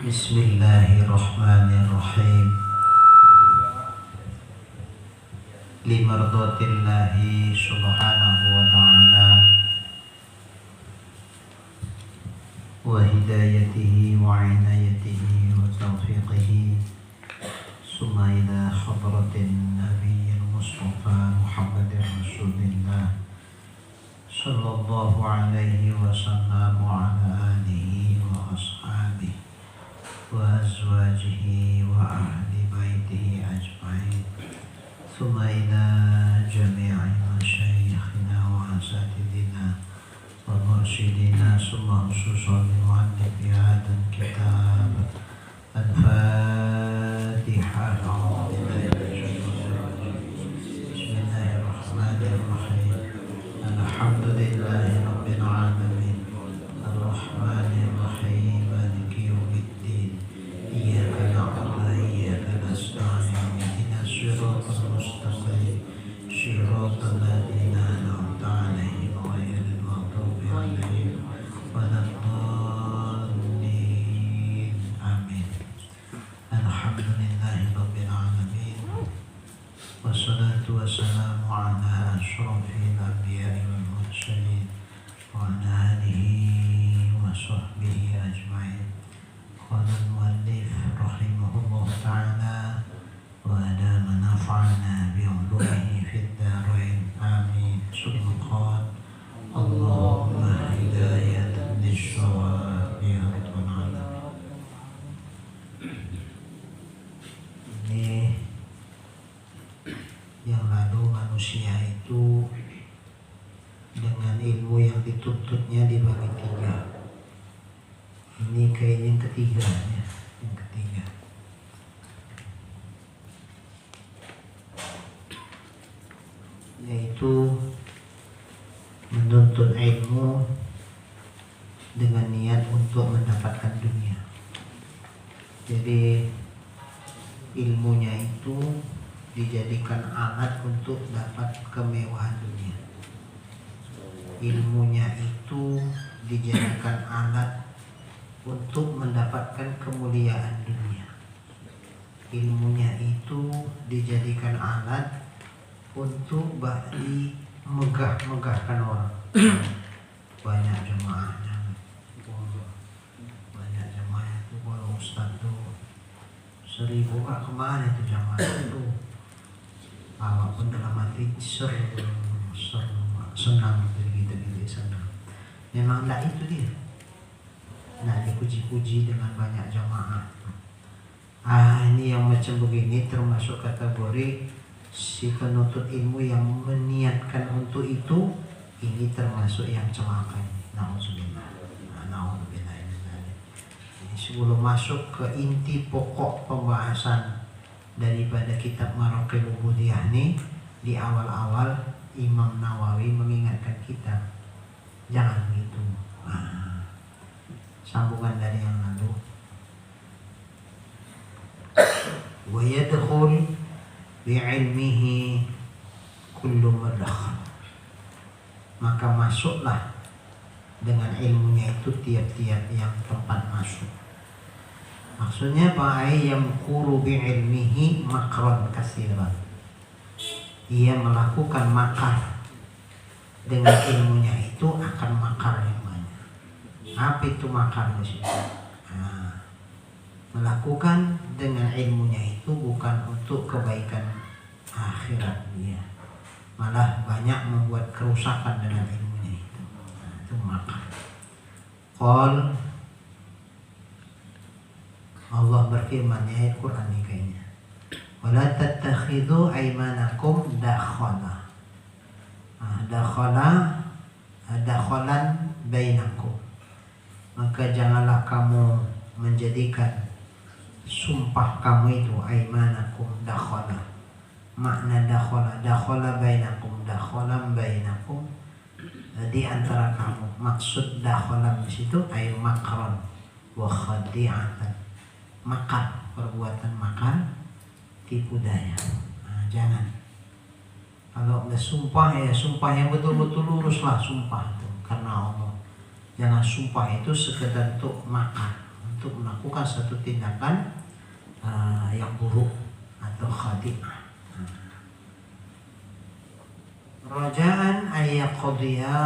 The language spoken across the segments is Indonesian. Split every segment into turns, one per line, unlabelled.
Bismillahirrahmanirrahim. Limardatillahi subhanahu wa ta'ala wa hidayatihi wa inayatihi wa taufiqihi summa ila hadratin nabiyyil mustafa Muhammadin rasulillah sallallahu alaihi wa sallam wa ala alihi wa ashabihi wa azwajihi wa ahli baitihi ajma'in thumma ila jami'i masyayikhina wa asatidina wa mursyidina summa khususan mu'allifi hadal kitab al-Fatihah. Bismillahirrahmanirrahim. Alhamdulillahi rabbil alamin ar-Rahmanir Rahim maliki yaumiddin iyyaka na'budu wa iyyaka nasta'in ihdinas siratal mustaqim siratal ladzina an'amta 'alaihim ghairil maghdubi 'alaihim waladdallin. Amin. Alhamdulillahi rabbil alamin wassalatu wassalamu ala asyrafil anbiya'i wal mursalin wa ala alihi wa sahbihi ajma'in. Qala al-muallif rahimahullah ta'ala wa adama nafa'ana bi'ulumihi fid dharain amin. Summa qala Allahumma hidayatan lis-shawab ya rabbal alamin. Ini yang lalu manusia itu dengan ilmu yang dituntutnya dibagi tiga. Ini kayaknya yang ketiga ya, yang ketiga. Yaitu menuntut ilmu dengan niat untuk mendapatkan dunia. Jadi ilmunya itu dijadikan alat untuk dapat kemewahan dunia. Ilmunya itu dijadikan alat untuk mendapatkan kemuliaan dunia. Ilmunya itu dijadikan alat untuk megah-megahkan orang. Banyak jemaahnya, banyak jemaah itu kalau ustaz tuh 1000 kemana itu jemaah itu. Walaupun dalam hati senang gitu senang. Memang tidak itu dia. Nah, dipuji-puji dengan banyak jamaah. Ini yang macam begini termasuk kategori si penuntut ilmu yang meniatkan untuk itu. Ini termasuk yang celaka. Nauzubillah. Nauzubillah. Jadi sebelum masuk ke inti pokok pembahasan daripada kitab Maraqil Ubudiyah ini, di awal-awal Imam Nawawi mengingatkan kita jangan begitu. Sambungan dari yang lalu. Wa yadkhul bi'ilmihi kullu madkhal. Maka masuklah dengan ilmunya itu tiap-tiap yang tempat masuk. Maksudnya yang yamkuru bi'ilmihi makron katsiran. Ia melakukan makar dengan ilmunya itu akan makar yang banyak. Apa itu makar di sini? Melakukan dengan ilmunya itu bukan untuk kebaikan akhirat dia, malah banyak membuat kerusakan dengan ilmunya itu. Itu makar. Qul Allah berfirman di ayat Quran ini kayaknya. Wala tattakhidhu aymanakum dakhala. Dakhalan bainakum. Maka janganlah kamu menjadikan sumpah kamu itu aymanakum dakhala. Makna dakhala bainakum, dakhalan bainakum di antara kamu. Maksud dakhalan di situ ay makran wa khadi'atan. Makar, perbuatan makar, tipu daya. Jangan. Kalau nggak sumpah ya sumpah yang betul-betul luruslah sumpah itu karena Allah. Jangan sumpah itu sekedar untuk makar, untuk melakukan satu tindakan yang buruk atau khadi'ah. Rojaan ayyaqdiya,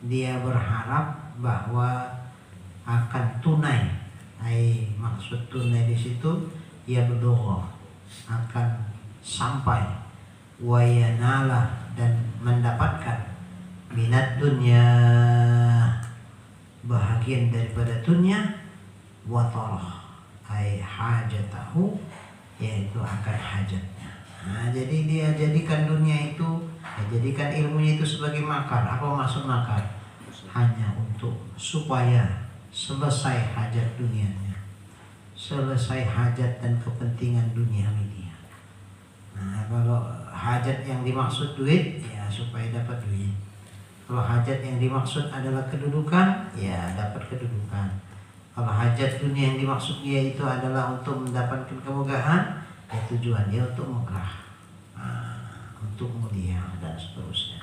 dia berharap bahwa akan tunai. Maksud tunai di situ ya berdoa akan sampai, wayanala, dan mendapatkan minat dunia, bahagian daripada dunia, watalah hajatahu, yaitu akan hajatnya. Nah, jadi dia jadikan dunia itu, jadikan ilmunya itu sebagai makar. Apa maksud makar? Hanya untuk supaya selesai hajat dunianya, selesai hajat dan kepentingan duniawi dia. Nah, kalau hajat yang dimaksud duit, ya supaya dapat duit. Kalau hajat yang dimaksud adalah kedudukan, ya dapat kedudukan. Kalau hajat dunia yang dimaksud dia itu adalah untuk mendapatkan kemegahan, ya tujuan dia untuk megah, untuk mulia dan seterusnya.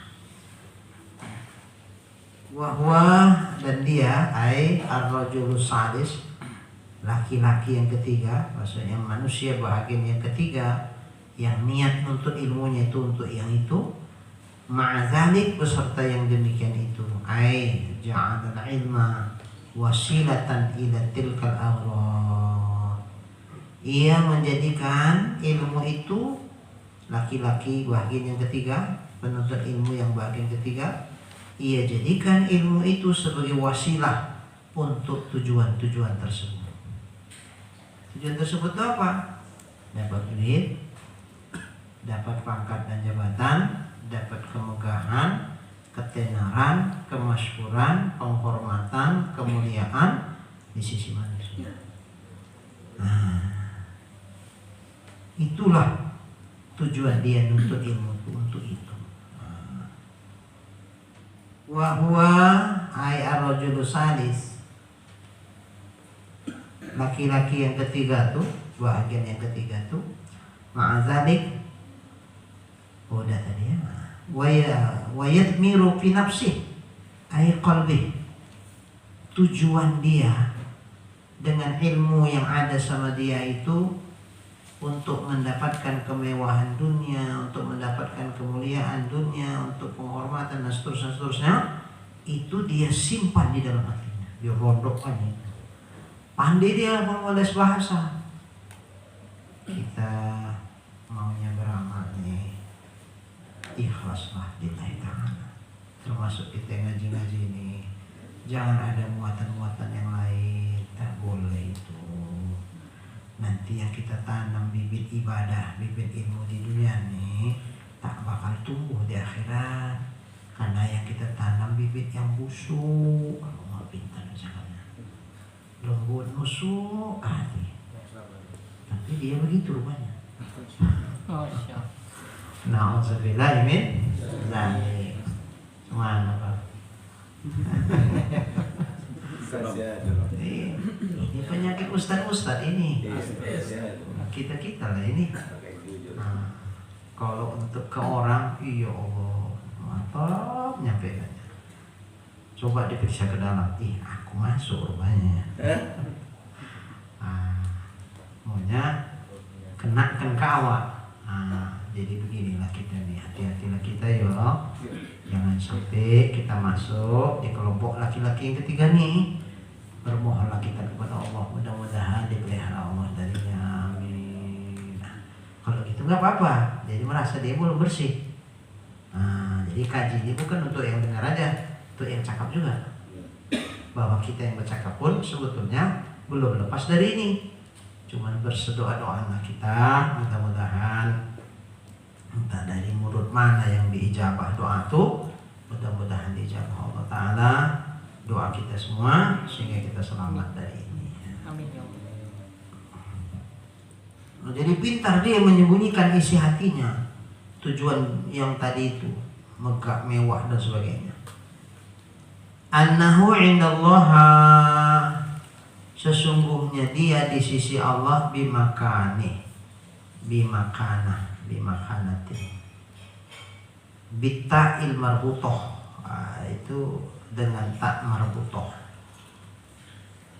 Wahwa, dan dia ar-rajulus sadis, laki-laki yang ketiga, maksudnya manusia bahagian yang ketiga yang niat untuk ilmunya itu untuk yang itu, ma'adzalik, beserta yang demikian itu, ja'alal ilma wasilatan ila tilkal awrad, ia menjadikan ilmu itu, laki-laki bahagian yang ketiga, penuntut ilmu yang bahagian ketiga, ia jadikan ilmu itu sebagai wasilah untuk tujuan-tujuan tersebut. Tujuan tersebut itu apa? Dapat duit, dapat pangkat dan jabatan, dapat kemegahan, ketenaran, kemasyhuran, penghormatan, kemuliaan di sisi manusia. Nah, itulah tujuan dia nuntut ilmu untuk itu. Wa huwa ar-rajulus salis, laki-laki yang ketiga tuh, bahagian yang ketiga tuh, ma'adzalik, udah tadi ya, wa yadmiru fi nafsih qalbi, tujuan dia dengan ilmu yang ada sama dia itu untuk mendapatkan kemewahan dunia, untuk mendapatkan kemuliaan dunia, untuk penghormatan dan seterusnya, itu dia simpan di dalam hatinya, dia rodokkan itu. Pandai dia mengoles bahasa. Kita maunya beramal nih, ikhlaslah lillahi ta'ala. Termasuk kita ngaji-ngaji ini, jangan ada muatan-muatan yang lain, tak boleh itu. Nanti yang kita tanam bibit ibadah, bibit ilmu di dunia nih, tak bakal tumbuh di akhirat. Karena yang kita tanam bibit yang busuk, kalau mau pintar misalnya, lembut nusuk hati. Tapi dia begitu rupanya. Na'udzubillah min dzalik. Mana Pak? Ini penyakit ustaz ini. Kita lah ini. Nah, kalau untuk ke orang, iya Allah, mantap nyampe aja. Coba diperiksa ke dalam, aku masuk rupanya. Maunya kenakan kawat. Jadi beginilah kita nih, hati-hatilah kita ya. Jangan sampai kita masuk di kelompok laki-laki yang ketiga nih. Bermohonlah kita kepada Allah, mudah-mudahan dipelihara Allah darinya, amin. Kalau gitu nggak apa-apa, jadi merasa dia belum bersih. Jadi kaji ini bukan untuk yang dengar aja, untuk yang cakap juga. Bahwa kita yang bercakap pun sebetulnya belum lepas dari ini. Cuman bersedoa-doalah kita, mudah-mudahan entah dari murid mana yang diijabah doa itu, mudah-mudahan diijabah Allah Ta'ala doa kita semua, sehingga kita selamat dari ini. Amin. Jadi pintar dia menyembunyikan isi hatinya, tujuan yang tadi itu, megah, mewah dan sebagainya. Annahu indallaha, sesungguhnya dia di sisi Allah, bimakanati, bitta'il marbutoh, itu dengan tak marbutoh.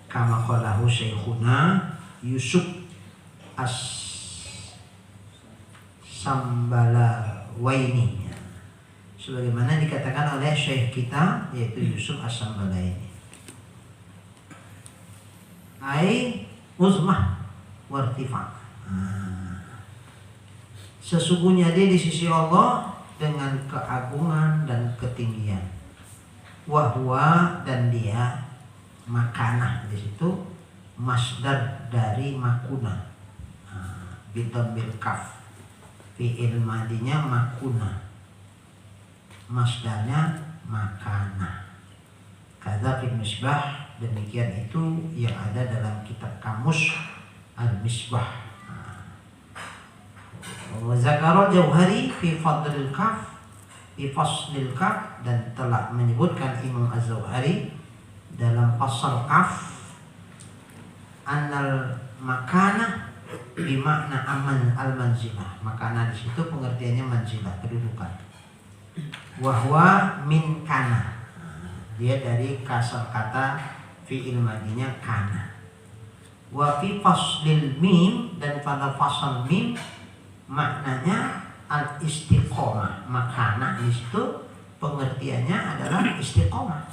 Kama naqalahu Syekhuna Yusuf As-Sambalawaini, sebagaimana dikatakan oleh syekh kita yaitu Yusuf As-Sambalaini. Ai uzmah wartifa. Sesungguhnya dia di sisi Allah dengan keagungan dan ketinggian. Wahwa, dan dia makanah, di situ masdar dari makuna. Bidhamil kaf. Fi'il madinya makuna. Masdarnya makanah. Kata fil misbah, demikian itu yang ada dalam kitab kamus Al-Misbah. Zakara Jauhari fi fadlil kaf, fi faslil kaf, dan telah menyebutkan Imam Az-Zawhari dalam fasal kaf annal makanah bimakna aman al-manzilah. Makanah di situ pengertiannya manzilah, kedudukan. Wahwa min kana, dia dari kasar kata fi'il madinya kana. Wa fi faslil mim, dan pada fasal mim maknanya al-istiqomah. Makanah di situ pengertiannya adalah istiqomah.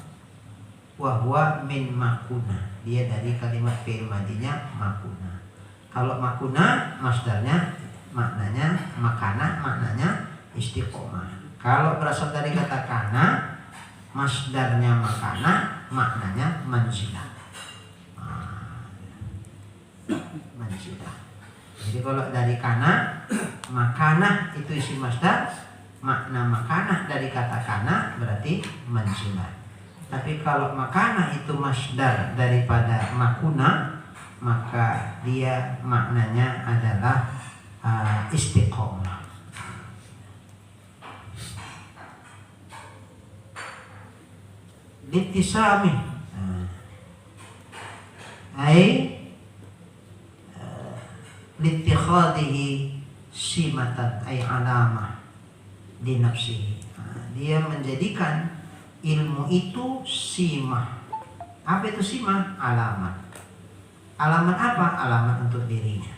Wahwa min makuna, dia dari kalimat fi'il madinya makuna. Kalau makuna masdarnya maknanya makanah, maknanya istiqomah. Kalau berasal dari kata kana, masdarnya makanah, maknanya manzilah. Manzilah. Jadi kalau dari kana, makanah itu isi masdar, makna makanah dari kata kana berarti manzilah. Tapi kalau makanah itu masdar daripada makuna, maka dia maknanya adalah istiqomah. Litisami, litikhadihi simatan ay alamah di nafsihi. Dia menjadikan ilmu itu simah. Apa itu simah? Alamat. Alamat apa? Alamat untuk dirinya.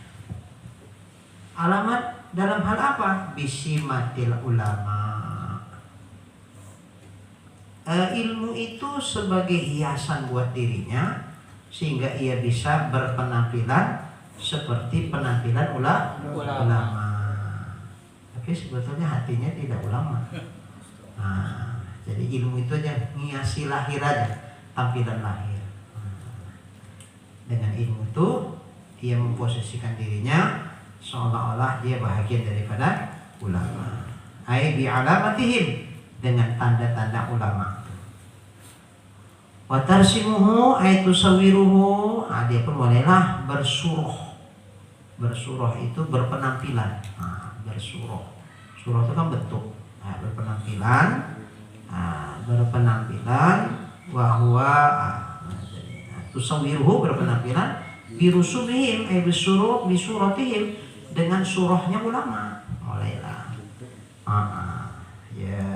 Alamat dalam hal apa? Bisimatil ulama. Ilmu itu sebagai hiasan buat dirinya, sehingga ia bisa berpenampilan seperti penampilan ulama. Tapi sebetulnya hatinya tidak ulama. Jadi ilmu itu aja ngiasi lahir aja, tampilan lahir. Dengan ilmu itu dia memposisikan dirinya seolah-olah dia bahagian daripada ulama. Ai bi alamatihim, dengan tanda-tanda ulama. Wa tarsimuhu ay tusawiruhu, dia pun bolehlah bersuruh. Bersuruh itu berpenampilan. Bersuruh. Suruh itu kan bentuk. Berpenampilan. Berpenampilan wahwa tusawiruhu, berpenampilan birusumihim ay bisuratihim, dengan surahnya ulama. Mulailah. Ya,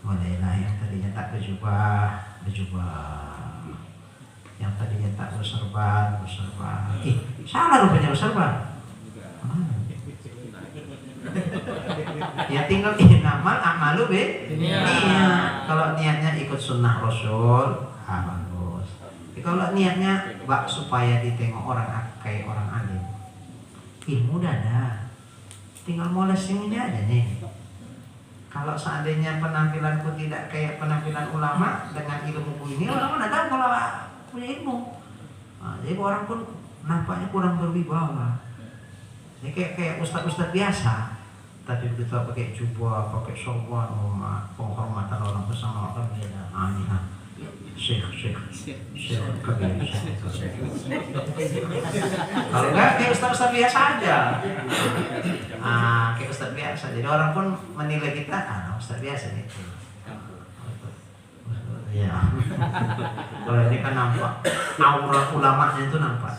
mulailah yang tadinya tak berjubah, yang tadinya tak berserban. Salah rupanya berserban. Ya tinggal inamal amalu be. Iya. Kalau niatnya ikut sunnah Rasul, bagus. Kalau niatnya supaya ditengok orang kayak orang alim, ilmu udah ada. Tinggal moles ini aja nih. Kalau seandainya penampilanku tidak kayak penampilan ulama, dengan ilmuku ini orang mana tahu kalau punya ilmu. Jadi orang pun nampaknya kurang berwibawa. Ini kayak ustaz-ustaz biasa, tapi begitu pakai jubah, pakai sorban, penghormatan orang bersama orang beda. Syekh kabir. Kalau enggak kayak ustaz-ustaz biasa aja. Kayak ustaz biasa. Jadi orang pun menilai kita, ustaz biasa gitu. Ya. Kalau ini kan nampak aura ulamanya itu nampak.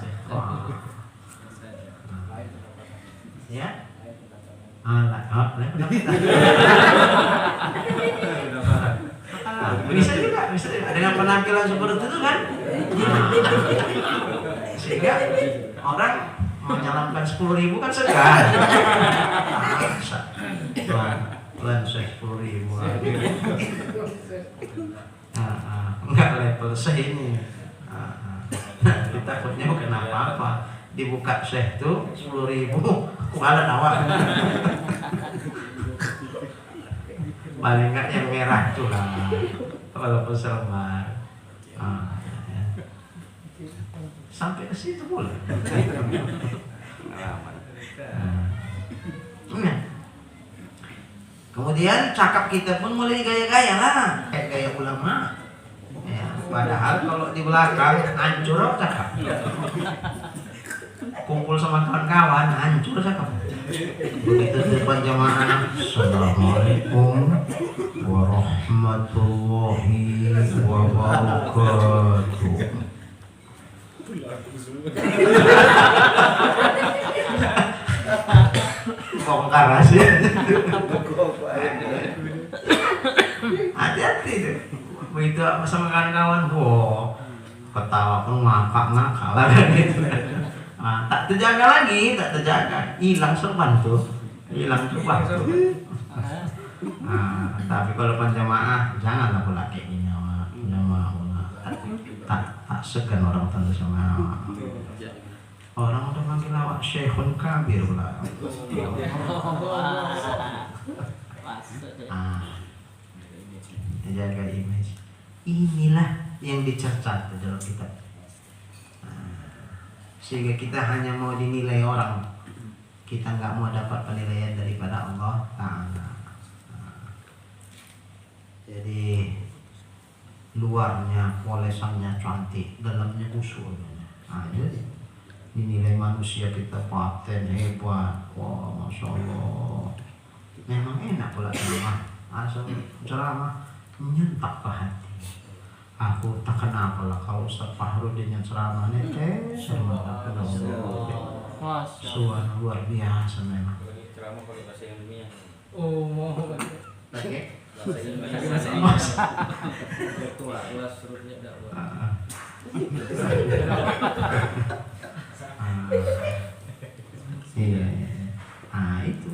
Ya. Bisa juga. dengan penampilan seperti itu kan, sehingga orang menyalamkan 10.000 kan segan. Pelan saya 10.000 lagi. Enggak level saya ini. Takutnya bukan apa-apa. Dibuka Syekh tuh 10.000 kualan awak. Paling enggak yang merah tuh lah. Walaupun selembar. Sampai ke situ boleh. Kemudian cakap kita pun mulai gaya-gaya lah, kayak gaya ulama. Ya, padahal kalau di belakang hancur cakap. Kumpul sama kawan-kawan hancur cakap. Begitu depan jamaah, Assalamualaikum warahmatullahi wabarakatuh. Bongkar hasil. Hati-hati tuh. Begitu sama kawan-kawan, ketawa pun ngakak lah gitu. Tak terjaga lagi, hilang serban tuh, hilang coba tuh. Tapi kalau penjamaah janganlah pula kayak gini, jamaah tak segan orang tentu sama orang udah manggil awak Syekhun Kabir pula. Jaga image. Inilah yang dicatat dalam kitab. Sehingga kita hanya mau dinilai orang, kita nggak mau dapat penilaian daripada Allah Ta'ala. Jadi luarnya polesannya cantik, dalamnya usulnya. Jadi dinilai manusia kita paten hebat, wah masya Allah. Memang enak pula ceramah, asal ceramah menyentak ke hati. Aku tak kenapa lah kalau Ustaz Fahrudin yang ceramahnya sama aku suara luar biasa memang.
Ceramah kalau bahasa ilmiah.
Oh, mau
Pakai
bahasa tua, luas surutnya dakwah.
Iya. Itu.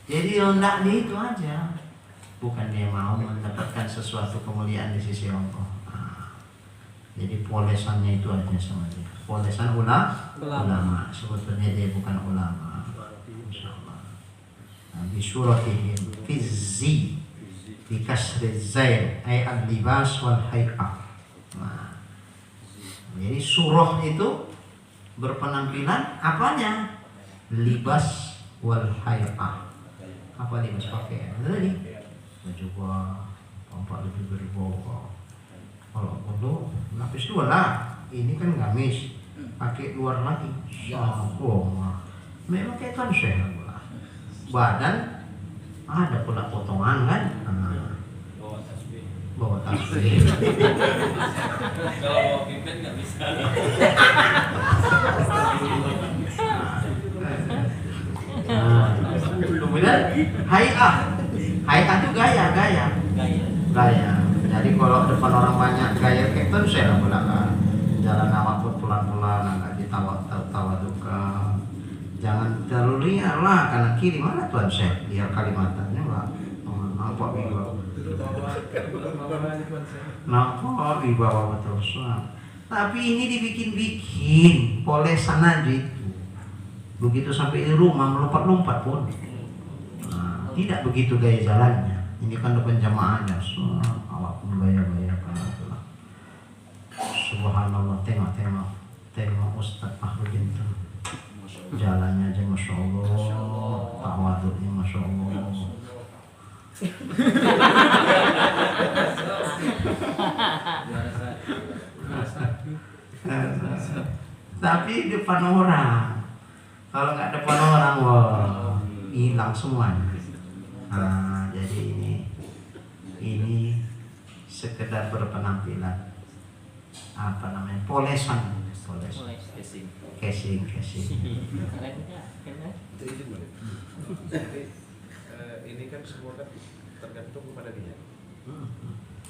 Jadi rendah di itu aja. Bukan dia mau mendapatkan sesuatu kemuliaan di sisi Allah. Jadi polesannya itu aja sama dia. Polesan ulama. Sebetulnya dia bukan ulama. Insyaallah. Di suratihim fizzi bi kasri zain ay al-libas wal hay'ah. Jadi surah itu berpenampilan apanya? Libas wal hay'ah. Apa libas pakaian? Tadi baju gua tampak lebih berwibawa. Kalau bodoh lapis dua lah. Ini kan gamis, pakai luar lagi. Memang kayak kan saya pula. Badan ada pula potongan kan. Bawa tasbih.
Kalau bawa pimpin nggak bisa.
Kemudian hay'ah itu gaya. Jadi kalau depan orang banyak gaya kayak itu saya lah pula kan. Jalan awak pun pelan-pelan, agak ditawa duka. Jangan terlalu liar lah kanan kiri, mana tuan saya liar kalimatannya lah. Nampak wibawa betul. Tapi ini dibikin-bikin polesan aja itu. Begitu sampai di rumah melompat-lompat pun. Tidak begitu gaya jalannya. Ini kan depan jamaahnya. Awak pun gaya-gaya kan. Subhanallah, tengok Ustaz Fahrudin tuh. Jalannya aja masya Allah, tawaduknya masya Allah. Tapi depan orang, kalau nggak depan orang, wah hilang semuanya. Jadi ini sekedar berpenampilan, apa namanya, polesan, casing.
Ini kan semua kan tergantung kepada dia.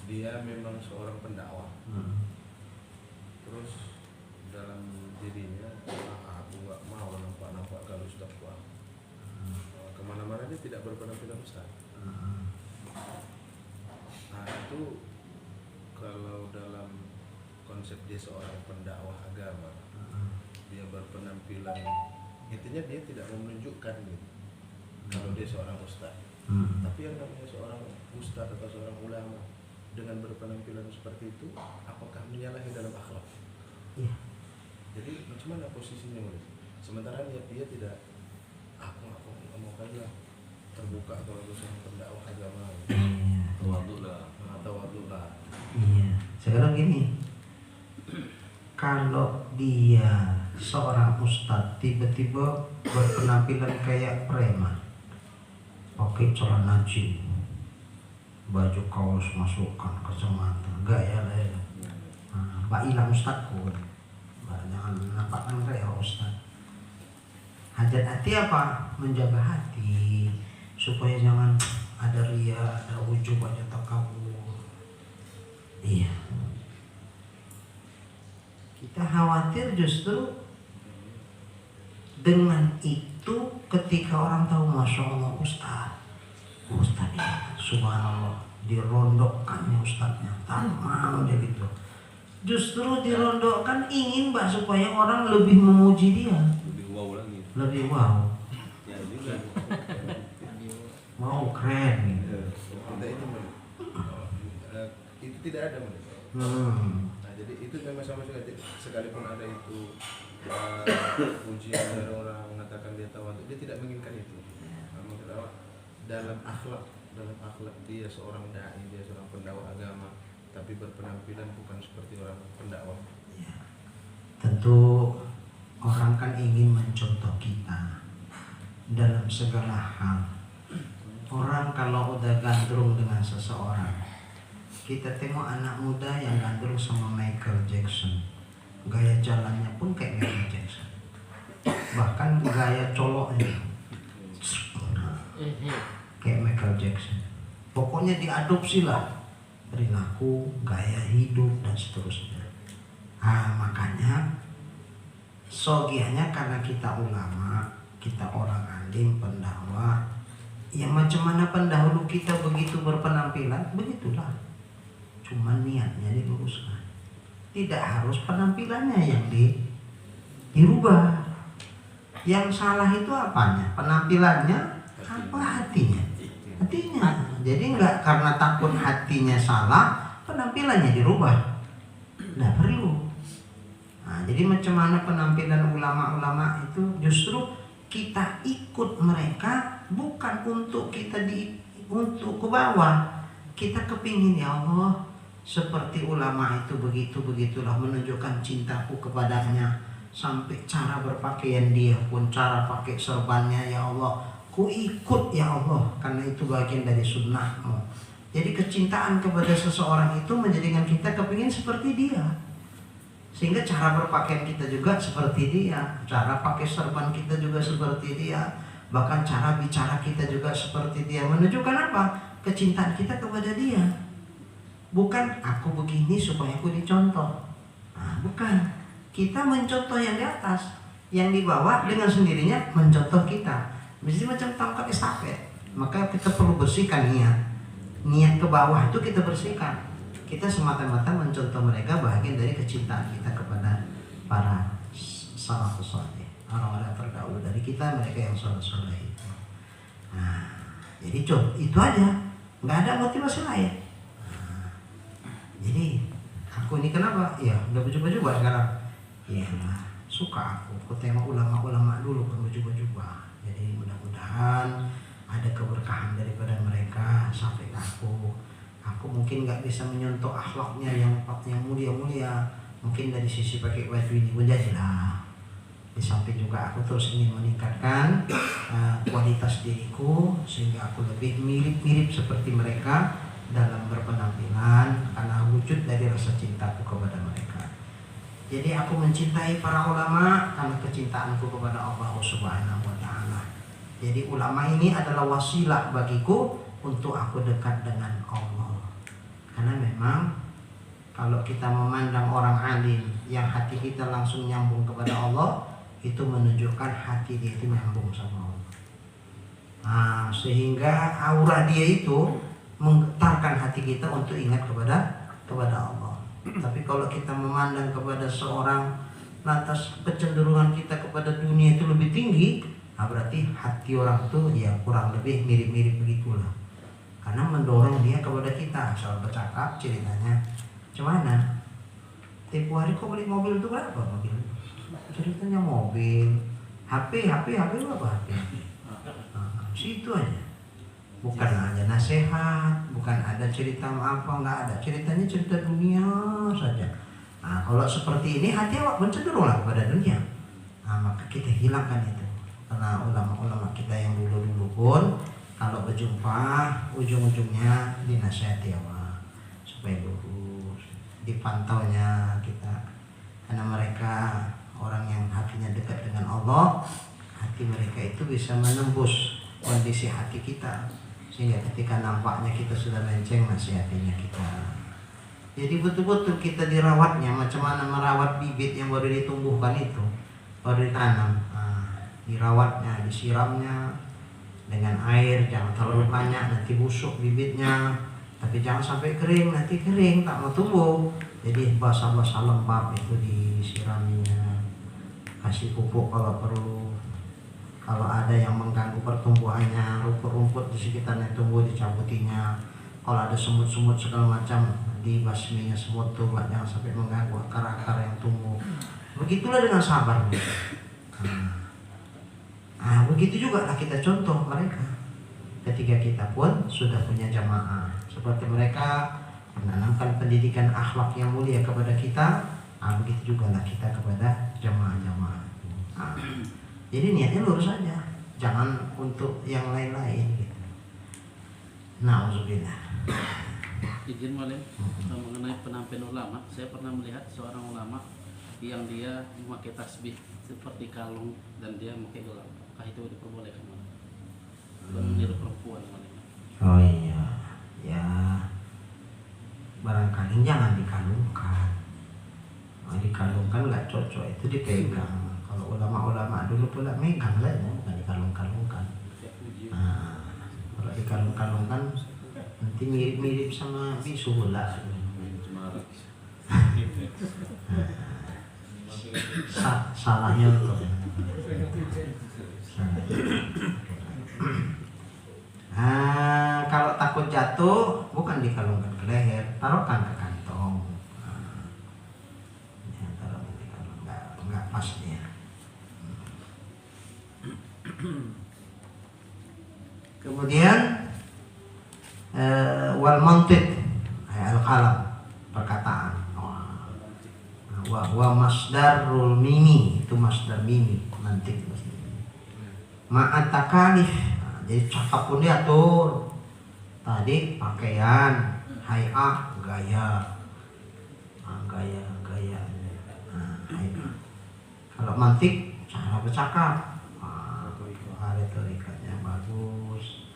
dia memang seorang pendakwah. Terus dalam dirinya, aku nggak mau nampak galus dakwah. Kemana-mana dia tidak berpenampilan ustaz. Nah itu kalau dalam konsep dia seorang pendakwah agama, dia berpenampilan, intinya dia tidak mau menunjukkan gitu, kalau dia seorang ustaz. Tapi yang namanya seorang ustaz atau seorang ulama dengan berpenampilan seperti itu, apakah menyalahi dalam akhlak?
Iya.
Jadi macam mana posisinya Murid? Sementara dia tidak, aku nggak mau kayak terbuka kalau seorang pendakwah agama. Tawadhu lah.
Iya. Sekarang gini, kalau dia seorang ustadz tiba-tiba berpenampilan kayak preman, pakai celana jeans, baju kaos masukkan kacamata, gaya lah ya. Mbak hilang ustadku, Mbak jangan nampakkan saya ustad. Hajat hati apa? Menjaga hati supaya jangan ada ria, ada ujub, ada takabur. Iya. Kita khawatir justru dengan itu ketika orang tahu Masya Allah Ustaz ya, subhanallah, dirondokkannya Ustaznya, tak mau dia gitu. Justru dirondokkan ingin Mbak supaya orang lebih memuji dia,
Lebih wow lagi.
lebih wow,
Ya juga.
mau keren gitu.
Kita ini Murid. Itu tidak ada Murid. Nah jadi itu memang sama sekali, sekalipun ada itu pujian dari orang mengatakan dia tawadhu, dia tidak menginginkan itu. Dalam akhlak dia seorang dai, dia seorang pendakwah agama, tapi berpenampilan bukan seperti orang pendakwah.
Ya. Tentu orang kan ingin mencontoh kita dalam segala hal. Orang kalau udah gandrung dengan seseorang, kita tengok anak muda yang gandrung sama Michael Jackson, gaya jalannya pun kayak Michael Jackson, bahkan gaya coloknya kayak Michael Jackson. Pokoknya diadopsi lah perilaku, gaya hidup dan seterusnya. Makanya sogianya karena kita ulama, kita orang alim, pendakwah, ya macam mana pendahulu kita begitu berpenampilan, begitulah. Cuma niatnya diluruskan. Tidak harus penampilannya yang dirubah. Yang salah itu apanya? Penampilannya apa hatinya? Hatinya. Jadi enggak karena takut hatinya salah, penampilannya dirubah. Enggak perlu. Nah, jadi macam mana penampilan ulama-ulama itu justru kita ikut mereka bukan untuk kita untuk ke bawah. Kita kepingin ya Allah seperti ulama itu begitulah menunjukkan cintaku kepadanya, sampai cara berpakaian dia pun, cara pakai serbannya, ya Allah ku ikut ya Allah karena itu bagian dari sunnahmu. Jadi kecintaan kepada seseorang itu menjadikan kita kepingin seperti dia, sehingga cara berpakaian kita juga seperti dia, cara pakai serban kita juga seperti dia, bahkan cara bicara kita juga seperti dia. Menunjukkan apa? Kecintaan kita kepada dia. Bukan aku begini supaya aku dicontoh. Nah, bukan. Kita mencontoh yang di atas, yang di bawah dengan sendirinya mencontoh kita. Misalnya macam tongkat estafet, maka kita perlu bersihkan niat ke bawah itu kita bersihkan. Kita semata-mata mencontoh mereka bagian dari kecintaan kita kepada para salafus saleh, orang-orang terdahulu dari kita, mereka yang saleh itu. Nah, jadi itu aja, nggak ada motivasi lain. Jadi aku ini kenapa? Ya udah baju-baju sekarang. Ya suka aku tengok ulama-ulama dulu berbaju-baju. Jadi mudah-mudahan ada keberkahan daripada mereka sampai ke aku. Aku mungkin nggak bisa menyontoh akhlaknya yang mulia-mulia. Mungkin dari sisi pakai baju ini menjadilah. Di samping juga aku terus ingin meningkatkan kualitas diriku sehingga aku lebih mirip-mirip seperti mereka dalam berpenampilan karena wujud dari rasa cintaku kepada mereka. Jadi aku mencintai para ulama karena kecintaanku kepada Allah Subhanahu wa Ta'ala. Jadi ulama ini adalah wasilah bagiku untuk aku dekat dengan Allah. Karena memang memang kalau kita memandang orang alim yang hati kita langsung nyambung kepada Allah, itu menunjukkan hati dia itu nyambung sama Allah. Nah, sehingga aura dia itu menggetarkan hati kita untuk ingat kepada Allah. Tapi kalau kita memandang kepada seorang lantas kecenderungan kita kepada dunia itu lebih tinggi, nah berarti hati orang itu ya kurang lebih mirip-mirip begitulah. Karena mendorong dia kepada kita. Soal bercakap ceritanya, cuman tiap hari kok beli mobil itu berapa mobil? Ceritanya mobil, HP apa HP? Nah, situ aja. Bukan ada nasihat, bukan ada cerita apa, nggak ada. Ceritanya cerita dunia saja. Nah, kalau seperti ini hati awak cenderunglah kepada dunia. Nah, maka kita hilangkan itu. Karena ulama-ulama kita yang dulu-dulu pun kalau berjumpa ujung-ujungnya dinasihati awak supaya lurus, dipantaunya kita. Karena mereka orang yang hatinya dekat dengan Allah, hati mereka itu bisa menembus kondisi hati kita, sehingga ketika nampaknya kita sudah menceng, nasihatinya kita. Jadi betul-betul kita dirawatnya, macam mana merawat bibit yang baru ditumbuhkan itu, baru ditanam. Nah, dirawatnya, disiramnya dengan air, jangan terlalu banyak nanti busuk bibitnya, tapi jangan sampai kering, nanti kering tak mau tumbuh. Jadi basah-basah lembab itu disiraminya, kasih pupuk kalau perlu. Kalau ada yang mengganggu pertumbuhannya, rumput-rumput di sekitarnya tumbuh, dicabutinya. Kalau ada semut-semut segala macam, dibasminya semut tuh, jangan sampai mengganggu akar-akar yang tumbuh. Begitulah dengan sabar. Nah, begitu juga lah kita contoh mereka. Ketika kita pun sudah punya jamaah, seperti mereka menanamkan pendidikan akhlak yang mulia kepada kita, begitu juga lah kita kepada jamaah-jamaah. Jadi niatnya lurus saja, jangan untuk yang lain-lain gitu. Nauzubillah.
Izin boleh mengenai penampilan ulama, saya pernah melihat seorang ulama yang dia memakai tasbih seperti kalung dan dia memakai gelang. Apakah itu diperbolehkan? Meniru perempuan.
Oh iya, ya barangkali jangan dikalungkan. Dikalungkan nggak cocok, itu dipegang. Kalau ulama-ulama dulu pula megang lah, bukan dikalung-kalungkan. Nah, kalau dikalung-kalungkan nanti mirip-mirip sama bisu bola. Salahnya tuh. Kalau takut jatuh, bukan dikalungkan ke leher, taruhkan ke kantong. Taruh di kantong, nggak pas dia. Kemudian wal mantiq, al-kalam, perkataan. Wa masdarul mimi, itu masdar mimi, mantiq. Ma'at takalif, jadi cakap pun diatur. Tadi pakaian, hay'ah, gaya, gaya. Kalau mantik, cara bercakap, retorikanya bagus.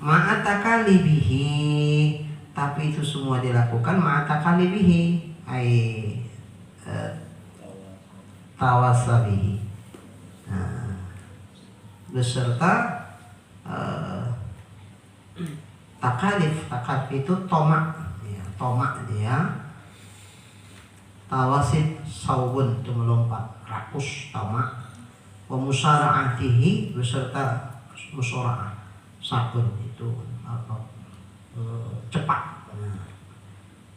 Ma'at takalibihi, tapi itu semua dilakukan ma'at takalibihi, tawasabihi. Beserta takalif itu tomak dia, tawasid saubun itu melompat, rakus tomak, wa musara'atihi beserta musara'ah sabun itu cepat.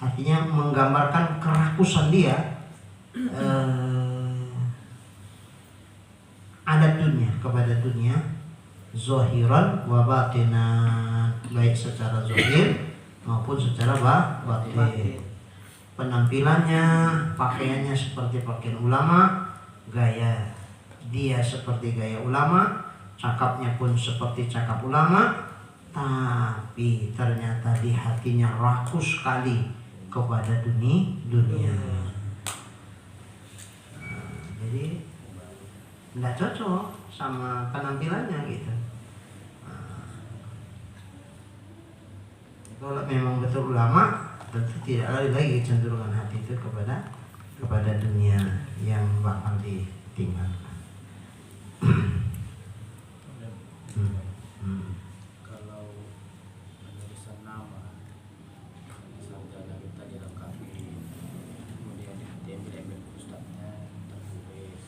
Artinya menggambarkan kerakusan dia, adat dunia kepada dunia, zahiran wa batinan, baik secara zahir maupun secara batin. Penampilannya, pakaiannya seperti pakaian ulama, gaya dia seperti gaya ulama, cakapnya pun seperti cakap ulama, tapi ternyata di hatinya rakus sekali kepada dunia. Jadi nggak cocok sama penampilannya gitu. Kalau memang betul ulama, tentu tidak ada lagi kecenderungan hati itu kepada dunia yang bakal ditinggalkan.
Kalau penulisan nama misalnya kita dilengkapi, kemudian diambil ustadznya tertulis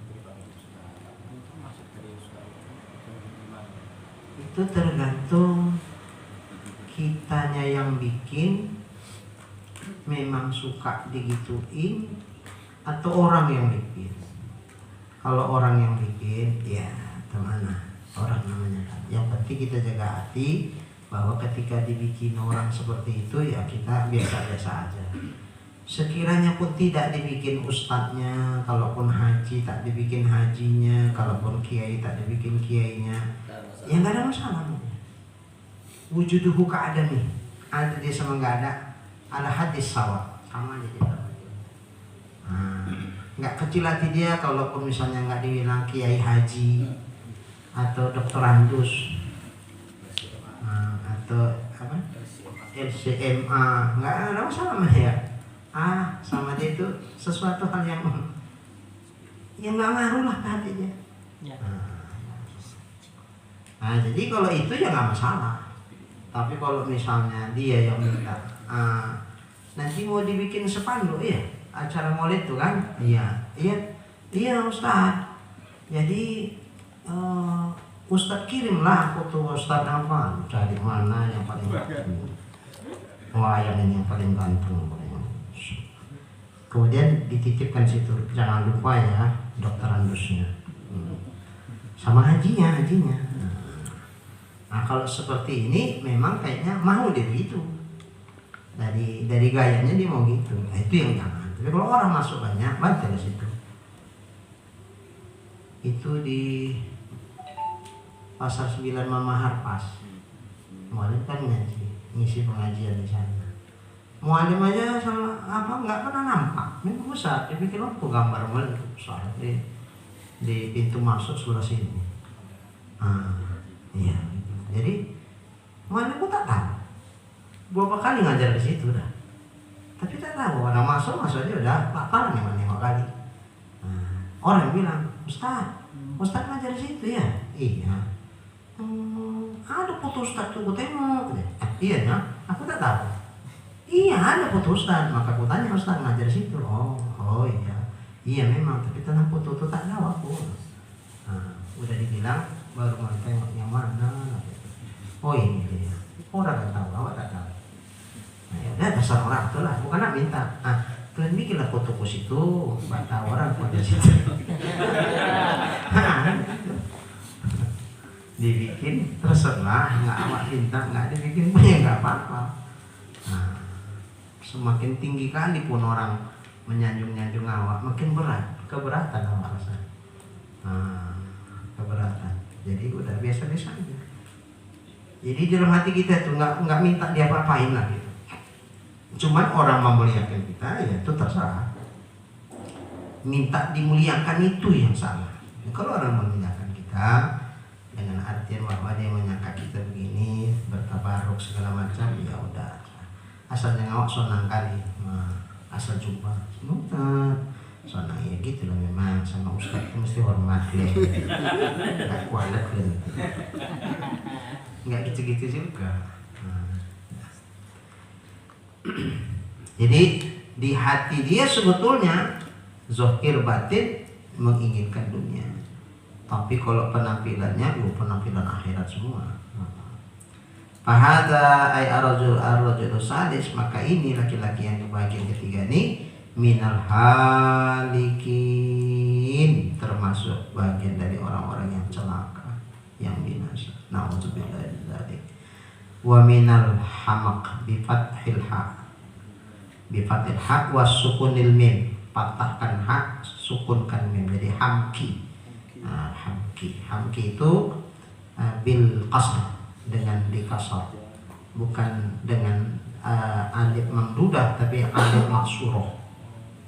dipanggil ustadz, itu masuk dari ustadz itu gimana?
Itu tergantung kitanya yang bikin memang suka digituin atau orang yang bikin. Kalau orang yang bikin, ya kemana orang namanya kan. Yang penting kita jaga hati bahwa ketika dibikin orang seperti itu ya kita biasa-biasa aja. Sekiranya pun tidak dibikin ustadznya, kalaupun haji tak dibikin hajinya, kalaupun kiai tak dibikin kiainya, ya nggak ada masalah. Wujuduhu ka'adami, ada dia sama nggak ada hadis sama aja dia. Nggak kecil hati dia kalaupun misalnya nggak dibilang kiai haji atau doktorandus atau apa LCMA, nggak ada masalah ya. Sama dia itu sesuatu hal yang nggak ngaruh lah ke hatinya. Jadi kalau itu ya nggak masalah. Tapi kalau misalnya dia yang minta nanti mau dibikin spanduk ya acara maulid tuh kan, iya Ustaz. Jadi Ustaz kirimlah foto Ustaz apa, cari mana yang paling ganteng, yang ini yang paling ganteng. Kemudian dititipkan situ, jangan lupa ya dokterandusnya, sama hajinya. Nah kalau seperti ini memang kayaknya mau dia begitu. Dari gayanya dia mau gitu. Nah itu yang jangan. Tapi kalau orang masuk banyak, baca di situ. Itu di Pasar 9 Mama Harpas. Mualim kan ngisi pengajian di sana. Mualim aja sama apa nggak pernah nampak. Memang besar. Dia bikin apa gambar mualim besar di pintu masuk sebelah sini. Iya. Jadi mana pun tak tahu. Berapa kali ngajar di situ dah. Tapi tak tahu orang masuk aja udah laparan nih mana kali. Orang bilang, Ustaz ngajar di situ ya? Iya. Ada foto Ustaz tuh gue tengok. Iya ya, aku tak tahu. Iya ada foto Ustaz, maka aku tanya Ustaz ngajar di situ. Oh iya. Iya memang, tapi tentang foto itu tak tahu aku. Udah dibilang baru mau tengok yang mana. Oh ini dia. Orang tak tahu, awak tak tahu. Nah ya udah dasar orang tu lah. Bukan nak minta. Kalian bikinlah foto situ, baca orang pada situ. Dibikin terserah, nggak awak minta, nggak dibikin pun ya nggak apa-apa. Semakin tinggi kali pun orang menyanjung-nyanjung awak, makin berat, keberatan awak rasa. Keberatan. Jadi udah biasa-biasa aja. Jadi dalam hati kita tuh nggak minta dia apa-apain lah gitu. Cuman orang memuliakan kita ya itu terserah. Minta dimuliakan itu yang salah. Kalau orang memuliakan kita dengan artian bahwa dia menyangka kita begini bertabaruk segala macam, ya udah. Asalnya awak sonang kali, asal jumpa, sonang ya gitu lah memang sama ustaz itu mesti hormat deh, nggak kualat kan. Nggak gitu-gitu juga. Jadi di hati dia sebetulnya zahir batin menginginkan dunia, tapi kalau penampilannya penampilan akhirat semua. Fahada ay arrajul sadis, maka ini laki-laki yang di bagian ketiga ini minal halikin, termasuk bagian dari orang-orang yang celaka, yang binasa. Na'udzubillah min dzalik. Wa minal hamaq bi fathil ha, bi fathil ha wa sukunil mim, patahkan ha, sukunkan mim, jadi hamki. Hamki itu bil qasr, dengan dikasar, bukan dengan alif mamdudah tapi alif maksuroh.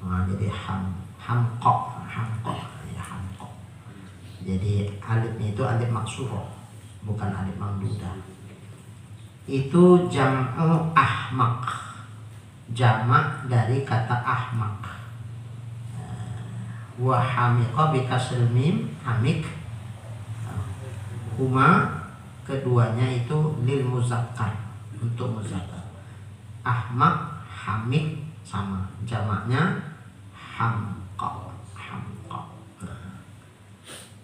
Jadi hamqah ya, hamqah. Jadi alifnya itu alif maksuroh, bukan alif mamdudah. itu jam'u ahmaq, jamak dari kata ahmaq. Wa hamiqa bi kasril mim, hamik. Huma keduanya itu lil muzakkar, untuk muzakkar. Ahmaq, hamik sama, jamaknya hamqa.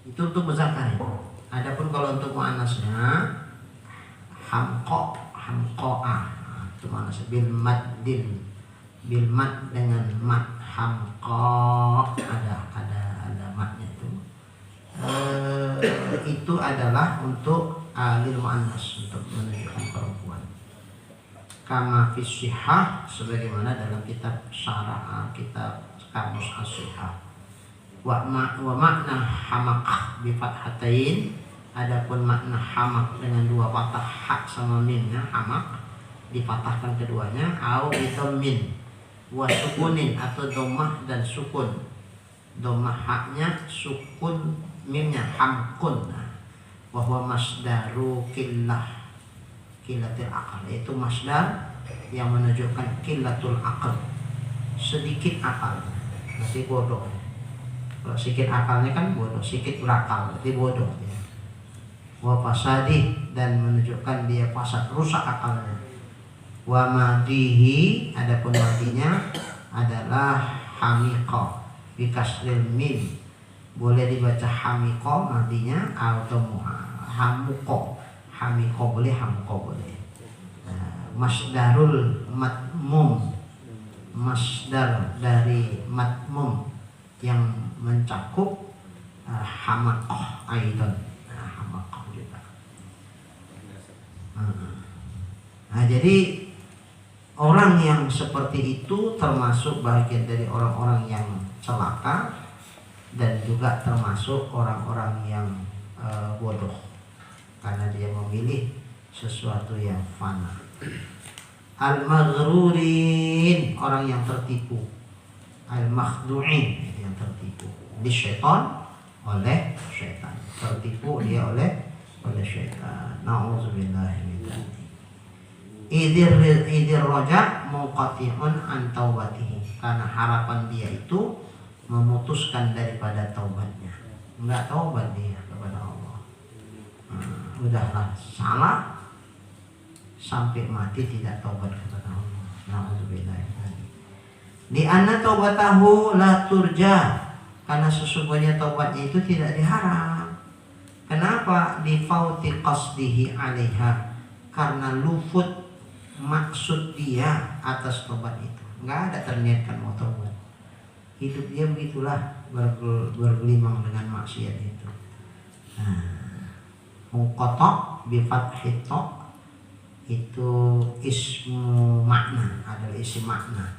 Itu untuk muzakkar itu. Adapun kalau untuk muannasnya hamqa, hamqa'a, itu muannas bil maddin, bil mad dengan mad, hamqa ada madnya itu. Itu adalah untuk lil muannas, untuk menunjukkan perempuan. Kama fi shihah, sebagaimana dalam kitab syarah, kitab kamus as-shihah. Wa makna hamaq bi fathatain, adapun makna hamaq dengan dua fathah hak sama mimnya, hamaq dipatahkan keduanya, au bidhammin wa sukunin, atau dhammah dan sukun. Dhammah haknya, sukun mimnya, hamkun. Wa huwa masdaru qillatil aql, itu masdar yang menunjukkan qillatul aql, sedikit akal, berarti bodoh. Kalau sedikit akalnya kan bodoh, sedikit berakal berarti bodoh ya. Wa fasadi, dan menunjukkan dia fasad, rusak akalnya. Wa madihi, adapun madinya adalah hamiqa bi kasril mim, boleh dibaca hamiqa madinya atau hamuqa, hamiqa boleh, hamuqa boleh. Masdarul matmum, masdar dari matmum yang mencakup hamaqah aidan, hamaqah juga. Nah, jadi orang yang seperti itu termasuk bagian dari orang-orang yang celaka, dan juga termasuk orang-orang yang bodoh, karena dia memilih sesuatu yang fana. Al-maghrurin, orang yang tertipu. Al-makhdu'in, yang tertipu. Bisyaitan, oleh syaitan. Tertipu dia oleh syaitan. Na'udzubillahi min dzalik. Idzir raja muqati'un an taubatihi, karena harapan dia itu memutuskan daripada taubatnya. Enggak taubat dia kepada Allah. Udahlah salah sampai mati tidak taubat kepada Allah. Na'udzubillahi. Di anna taubatahu la turja, karena sesungguhnya taubatnya itu tidak diharap. Kenapa? Di fauti qasdihi 'alaiha, karena luput maksud dia atas taubat itu. Enggak ada terniatkan mau taubat. Hidup dia begitulah, bergelimang dengan maksiat itu. Muqata' bi fathhi ta', itu ismu makna, adalah isi makna.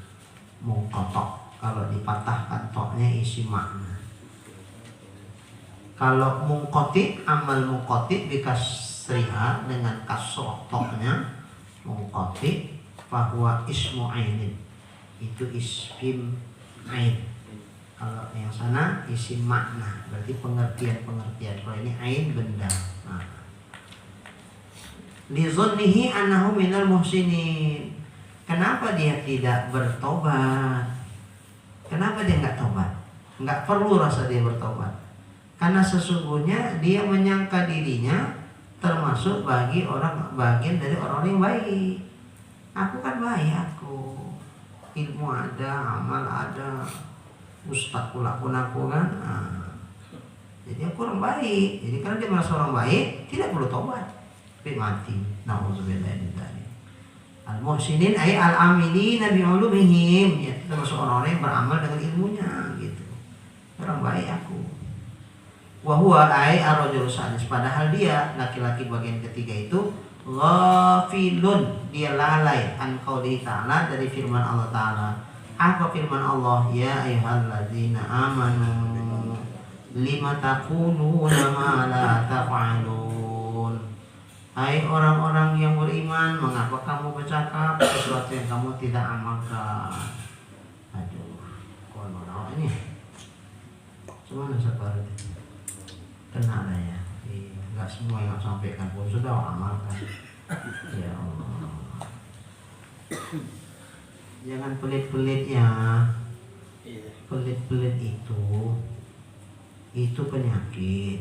Muqata', kalau dipatahkan toknya isi makna. Kalau munqati', amal munqati' dikasriha dengan kasroh toknya, munqati' bahwa ismu ainin, itu ism ain. Kalau yang sana isi makna, berarti pengertian. Kalau ini ain, benda. Li dzannihi annahu minal muhsinin. Kenapa dia tidak bertobat? Kenapa dia nggak tobat? Nggak perlu rasa dia bertobat, karena sesungguhnya dia menyangka dirinya termasuk bagian dari orang yang baik. Aku kan baik, aku ilmu ada, amal ada, ustaz pula pun aku kan. Jadi aku orang baik. Jadi karena dia merasa orang baik, tidak perlu tobat, tapi mati. Nauzubillahi min dzalik. Al-muhsinin ay al-amilina bi'ulumihim, ya, termasuk orang-orang yang beramal dengan ilmunya gitu. Orang baik aku. Wa huwa ay ar-rajul salis, padahal dia laki-laki bagian ketiga itu ghafilun, dia lalai an qauli ta'ala, dari firman Allah Ta'ala. Apa firman Allah? Ya ayyuhalladzina amanu lima taquluna ma la taf'alun. Hai orang-orang yang beriman, mengapa kamu bercakap sesuatu yang kamu tidak amalkan? Aduh, konon ini. Cuma seperti kena lah ya. Enggak semua yang sampaikan pun sudah amalkan. Ya Allah. Jangan pelit-pelit ya. Pelit-pelit itu penyakit.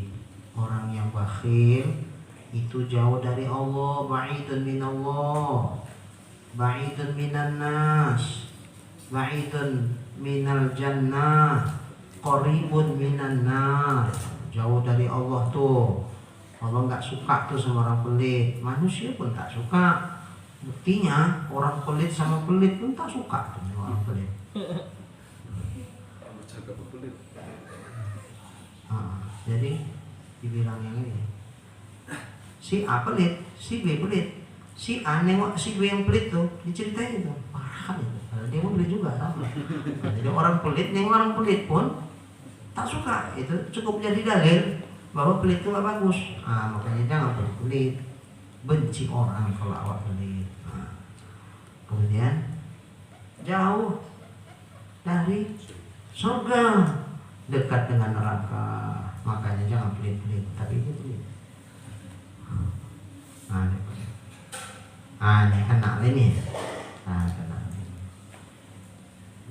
Orang yang bakhil itu jauh dari Allah, ba'idun minallah, ba'idun minan nas, ba'idun minal jannah, qaribun minan nar. Jauh dari Allah tuh. Allah nggak suka tuh sama orang pelit. Manusia pun tak suka. Buktinya orang pelit sama pelit pun tak suka tuh sama orang pelit.
Bercakap pelit.
Jadi dibilang yang ini, si A pelit, si B pelit, si A nengok si B yang pelit tuh diceritain itu parah itu. Padahal dia mau pelit juga sama. Jadi orang pelit nengok orang pelit pun tak suka. Itu cukup jadi dalil bahwa pelit itu gak bagus. Makanya jangan pelit. Benci orang kalau awak pelit. Kemudian jauh dari surga, dekat dengan neraka. Makanya jangan pelit-pelit. Tapi itu pelit. Ini kena ini. Kena ini.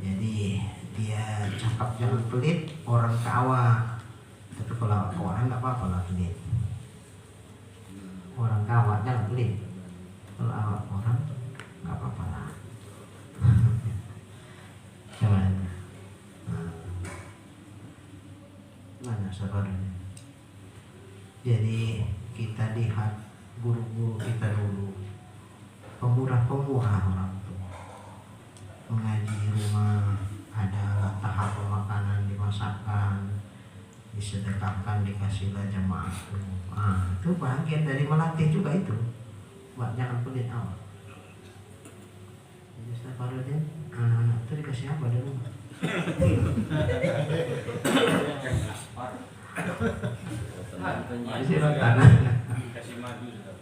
Jadi dia cakap jangan pelit, orang ke awak. Tapi kalau ke orang nggak apa-apa lah pelit. Orang ke awak jangan pelit. Kalau awak orang nggak apa-apa lah. Cuman mana sabarnya. Jadi kita lihat guru-guru kita dulu, pemurah-pemurah orang tua. Mengaji di rumah, ada tahap makanan dimasakkan, disedekahkan, dikasihlah jamaah itu. Itu bagian dari melatih juga itu. Buat jangan pelit awak. Jadi Astagfirullahaladzim, anak-anak itu dikasih apa di rumah? Kasih tanah.
Kasih madu juga.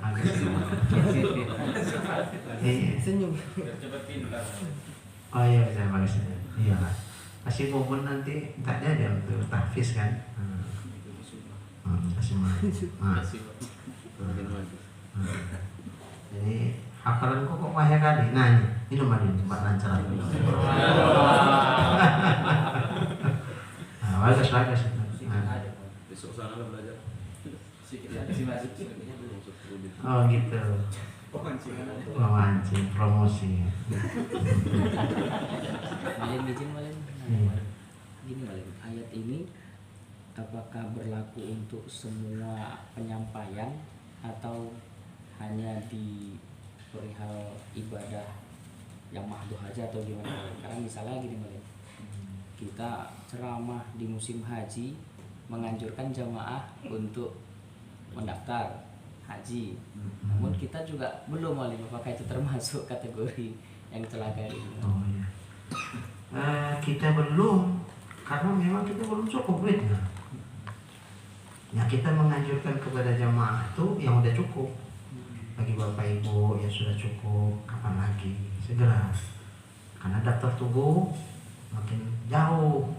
Senyum.
Biar cepat pintar.
Oh iya, saya bagus. Iya. Kasih momen nanti tak jadi untuk tahfiz kan. Kasih madu. Jadi hafalan kok banyak kali. Nah, ini madu tempat lancar. Bagus.
Besok sana lah belajar.
Oh gitu. Memancing promosi.
Malin. Gini Malin, ayat ini apakah berlaku untuk semua penyampaian atau hanya di perihal ibadah yang mahdoh aja atau gimana? Karena misalnya gini Malin, kita ceramah di musim haji menganjurkan jamaah untuk mendaftar haji. Namun kita juga belum Malin, apakah itu termasuk kategori yang celaka ini?
Oh iya. Kita belum, karena memang kita belum cukup duitnya. Ya kita menganjurkan kepada jamaah itu yang udah cukup. Bagi bapak ibu yang sudah cukup, kapan lagi? Segera. Karena daftar tunggu makin jauh.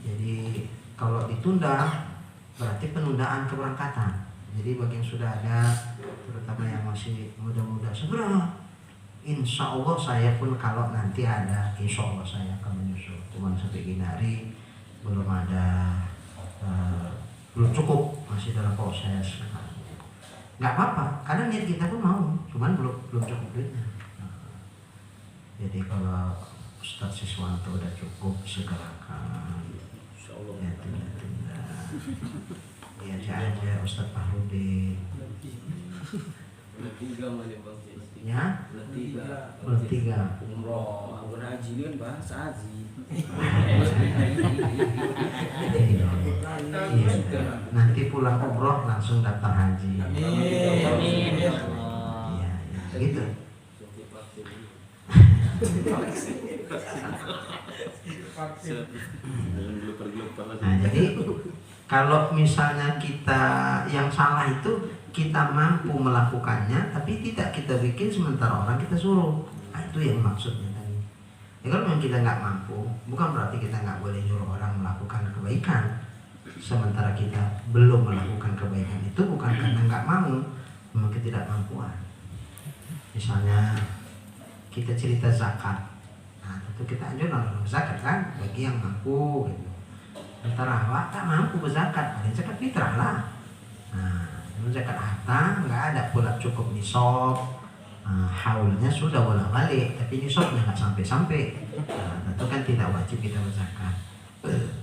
Jadi kalau ditunda berarti penundaan keberangkatan. Jadi bagi yang sudah ada, terutama yang masih muda-muda, segera. Insya Allah saya pun kalau nanti ada, insya Allah saya akan menyusul. Cuman sampai gini hari belum ada, belum cukup, masih dalam proses. Nggak apa-apa, karena niat kita pun mau, cuman belum cukup duitnya. Jadi kalau Ustaz Siswanto udah cukup, segerakan.
Insya Allah.
Ya tunda. Ya aja Ustaz Fahrudin.
Udah 3 Malin Bang.
Ya,
Udah 3.
3.
Umroh, bukan haji ini kan bahasa haji.
Iya. Nanti pulang umroh langsung daftar haji. Iya, gitu. Nah, jadi kalau misalnya kita yang salah itu kita mampu melakukannya tapi tidak kita bikin sementara orang kita suruh. Nah, itu yang maksudnya tadi. Ya, kalau memang kita nggak mampu, bukan berarti kita nggak boleh nyuruh orang melakukan kebaikan sementara kita belum melakukan kebaikan. Itu bukan karena nggak mau, memang ketidakmampuan. Misalnya kita cerita zakat, nah tentu kita anjurkan orang zakat kan bagi yang mampu gitu. Sementara awak tak mampu berzakat, ada zakat fitrah lah. Nah, zakat harta nggak ada pula cukup nisab, haulnya sudah bolak balik, tapi nisabnya nggak sampai. Nah, tentu kan tidak wajib kita berzakat.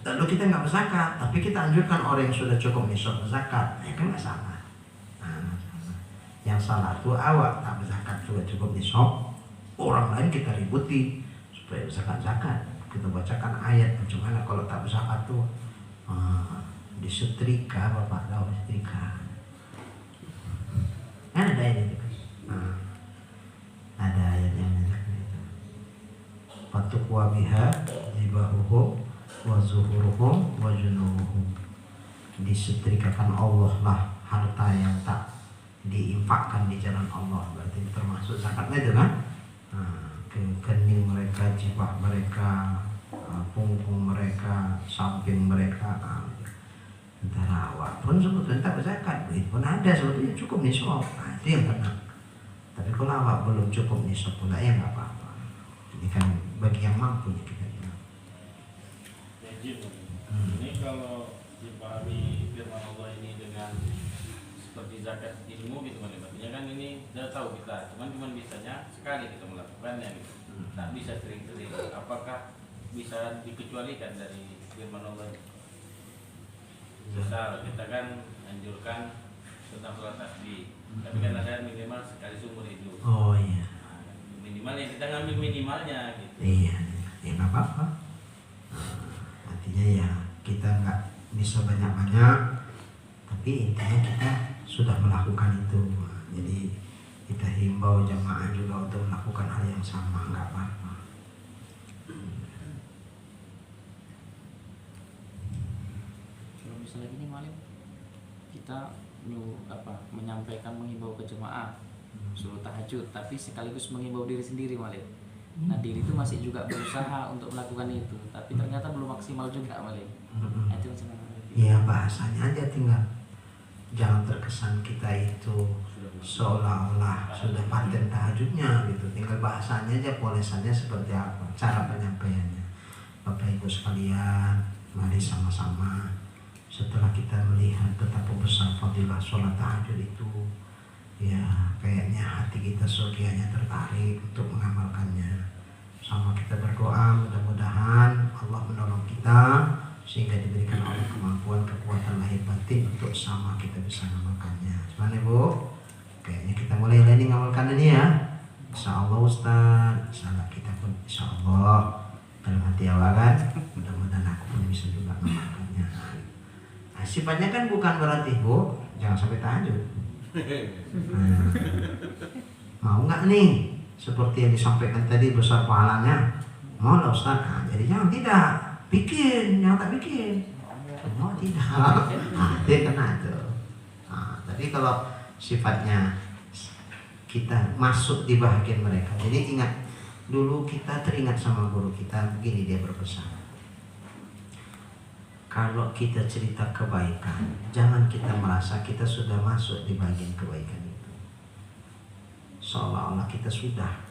Lalu kita nggak berzakat, tapi kita anjurkan orang yang sudah cukup nisab berzakat, ya kan nggak salah. Nah, yang salah itu awak tak berzakat sudah cukup nisab, orang lain kita ributi supaya berzakat. Kita bacakan ayat bagaimana kalau tak berzakat tuh disetrika, bapak tahu setrika kan ada ayat itu ada ayat yang menyatakan itu fatukwa biha zibahuhum wa zuhuruhum wa junubuhum, disetrikakan Allah lah harta yang tak diinfakkan di jalan Allah, berarti termasuk zakatnya itu kan. Ke kening mereka, jibah mereka, punggung mereka, samping mereka. Sementara awak pun sebetulnya tak berzakat, duit pun ada sebetulnya cukup nisab, itu yang kena. Tapi kalau awak belum cukup nisab pula ya nggak apa-apa. Ini kan bagi yang mampu ya kita bilang.
Ini kalau dipahami firman Allah ini dengan seperti zakat ilmu gitu kan, artinya kan ini sudah tahu kita, cuman bisanya sekali kita melakukannya gitu. Tak bisa sering-sering. Apakah bisa dikecualikan dari firman Allah? Misal kita kan anjurkan tentang sholat tasbih, tapi kan ada minimal sekali seumur hidup.
Oh iya.
Minimalnya kita ngambil minimalnya gitu.
Iya, ya nggak apa-apa. Artinya ya kita nggak bisa banyak-banyak, tapi intinya kita sudah melakukan itu. Jadi kita himbau jamaah juga untuk melakukan hal yang sama, nggak apa-apa.
Kalau misalnya gini malam kita menyampaikan menghimbau ke jemaah suruh tahajud, tapi sekaligus menghimbau diri sendiri malam. Nah diri itu masih juga berusaha untuk melakukan itu, tapi ternyata belum maksimal juga malam. Itu macam mana?
Ya bahasanya aja tinggal. Jangan terkesan kita itu seolah-olah sudah paten tahajudnya gitu. Tinggal bahasanya aja, polesannya seperti apa, cara penyampaiannya. Bapak Ibu sekalian, mari sama-sama setelah kita melihat betapa besar fadilah sholat tahajud itu, ya kayaknya hati kita sekiannya tertarik untuk mengamalkannya. Sama kita berdoa, mudah-mudahan Allah menolong kita sehingga diberikan oleh kemampuan, kekuatan lahir batin untuk sama kita bisa mengamalkannya. Gimana Bu? Kayaknya kita mulai ini ngamalkan ini ya. Insya Allah Ustaz, salah kita pun insya Allah dalam hati awal kan, mudah-mudahan aku pun bisa juga mengamalkannya. Nah, sifatnya kan bukan berarti Bu jangan sampai tahajud. Mau nggak nih seperti yang disampaikan tadi besar pahalanya? Mau lah Ustaz. Nah, jadi jangan tidak bikin, yang tak bikin. Mau tidak. Dia kena itu. Nah, tapi kalau sifatnya kita masuk di bahagian mereka. Jadi ingat dulu kita teringat sama guru kita begini, dia berpesan. Kalau kita cerita kebaikan, jangan kita merasa kita sudah masuk di bagian kebaikan itu. Seolah-olah kita sudah.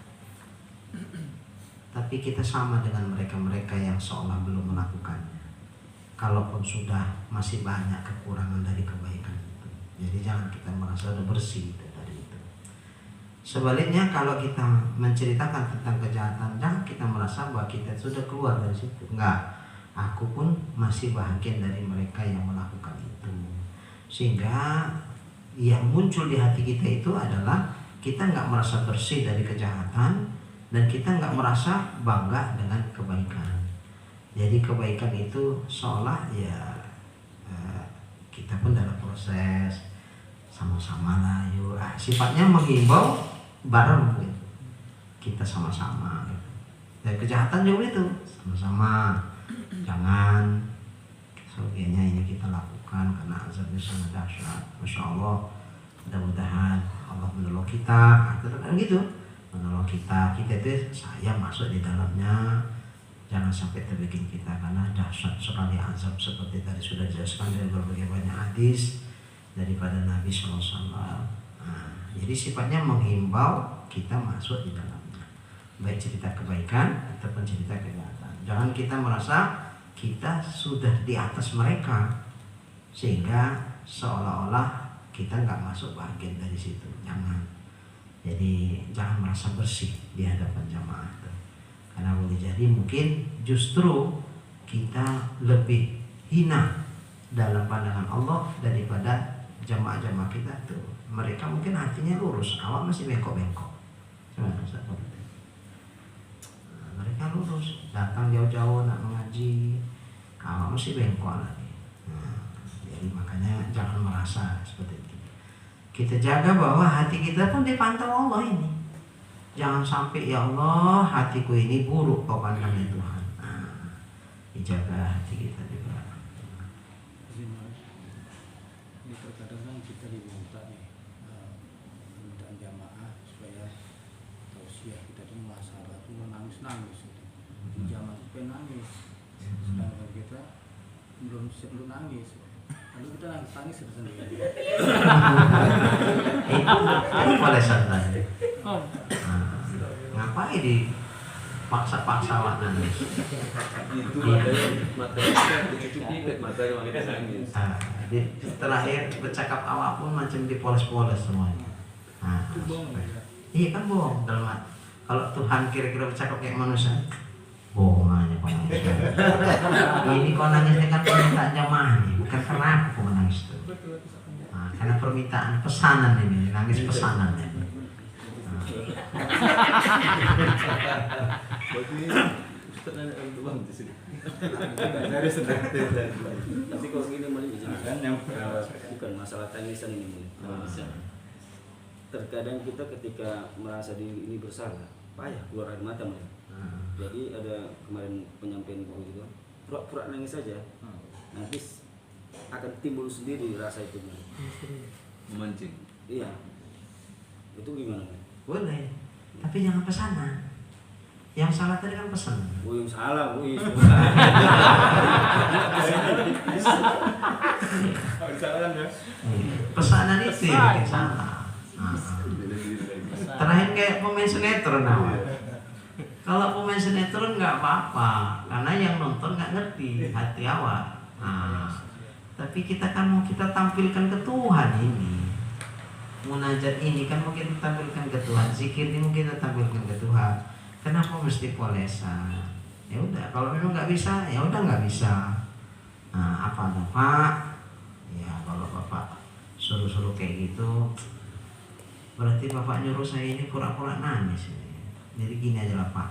Tapi kita sama dengan mereka-mereka yang seolah belum melakukannya. Kalaupun sudah, masih banyak kekurangan dari kebaikan itu. Jadi jangan kita merasa sudah bersih dari itu. Sebaliknya kalau kita menceritakan tentang kejahatan, jangan kita merasa bahwa kita sudah keluar dari situ. Enggak. Aku pun masih bahagian dari mereka yang melakukan itu. Sehingga yang muncul di hati kita itu adalah kita nggak merasa bersih dari kejahatan dan kita nggak merasa bangga dengan kebaikan. Jadi kebaikan itu seolah ya kita pun dalam proses sama-sama lah yuk. Sifatnya menghimbau bareng gitu. Kita sama-sama gitu. Dan kejahatan juga itu sama-sama. Jangan sebagainya ini kita lakukan karena azabnya sangat dahsyat. Masya Allah, mudah-mudahan Allah menolong kita. Kan gitu, menolong kita itu saya masuk di dalamnya. Jangan sampai terbikin kita karena dahsyat sekali azab seperti tadi sudah dijelaskan dari berbagai banyak hadis daripada Nabi SAW. Nah, Jadi sifatnya menghimbau kita masuk di dalamnya, baik cerita kebaikan ataupun cerita kejahatan. Jangan kita merasa kita sudah di atas mereka sehingga seolah-olah kita nggak masuk bagian dari situ. Jangan. Jadi jangan merasa bersih di hadapan jamaah itu. Karena boleh jadi mungkin justru kita lebih hina dalam pandangan Allah daripada jamaah-jamaah kita tuh. Mereka mungkin hatinya lurus, awak masih bengkok-bengkok. Mereka lurus, datang jauh-jauh nak mengaji, awak masih bengkok lagi. Jadi makanya jangan merasa seperti itu. Kita jaga bahwa hati kita pun dipantau Allah ini. Jangan sampai ya Allah hatiku ini buruk kau pandang ya Tuhan. Dijaga hati kita juga.
Ini terkadang kan kita diminta nih permintaan jamaah supaya tausiah kita tuh masalah tuh nangis jamaah itu pengen nangis, sedangkan kita belum nangis, lalu kita nangis sendiri.
Itu boleh santai. Ngapain dipaksa-paksa awak nangis?
Itu materi dicuci materi wanita nangis.
Terakhir bercakap awak pun macam dipoles-poles semuanya. Iya kan bohong dalam hati. Kalau Tuhan kira-kira bercakap kayak manusia, bohong aja kau nangis. Ini kau nangisnya kan permintaan jamaah nih, bukan karena aku menangis itu. Karena permintaan pesanan ini, nangis pesanan ya.
Berarti Ustaz ada doang di sini. Dari sedetik.
Tapi kalau gini malah bukan masalah tangisan ini. Terkadang kita ketika merasa diri ini bersalah, payah keluar air mata malah. Jadi ada kemarin penyampaian buku gitu, pura-pura nangis saja, nanti akan timbul sendiri rasa itu.
Memancing.
Iya, itu gimana?
Boleh, tapi jangan pesanan. Yang salah tadi kan pesan.
Oh yang salah,
Pesanan itu yang salah. Terakhir kayak pemain sinetron awal. Kalau pemain sinetron nggak apa-apa, karena yang nonton nggak ngerti hati awak. Tapi kita kan mau kita tampilkan ke Tuhan ini. Munajat ini kan mungkin kita tampilkan ke Tuhan, zikir ini mungkin kita tampilkan ke Tuhan. Kenapa mesti polesan? Ya udah, kalau memang nggak bisa, ya udah nggak bisa. Apa Bapak? Ya kalau Bapak suruh-suruh kayak gitu, berarti Bapak nyuruh saya ini pura-pura nangis ini. Jadi gini aja lah Pak,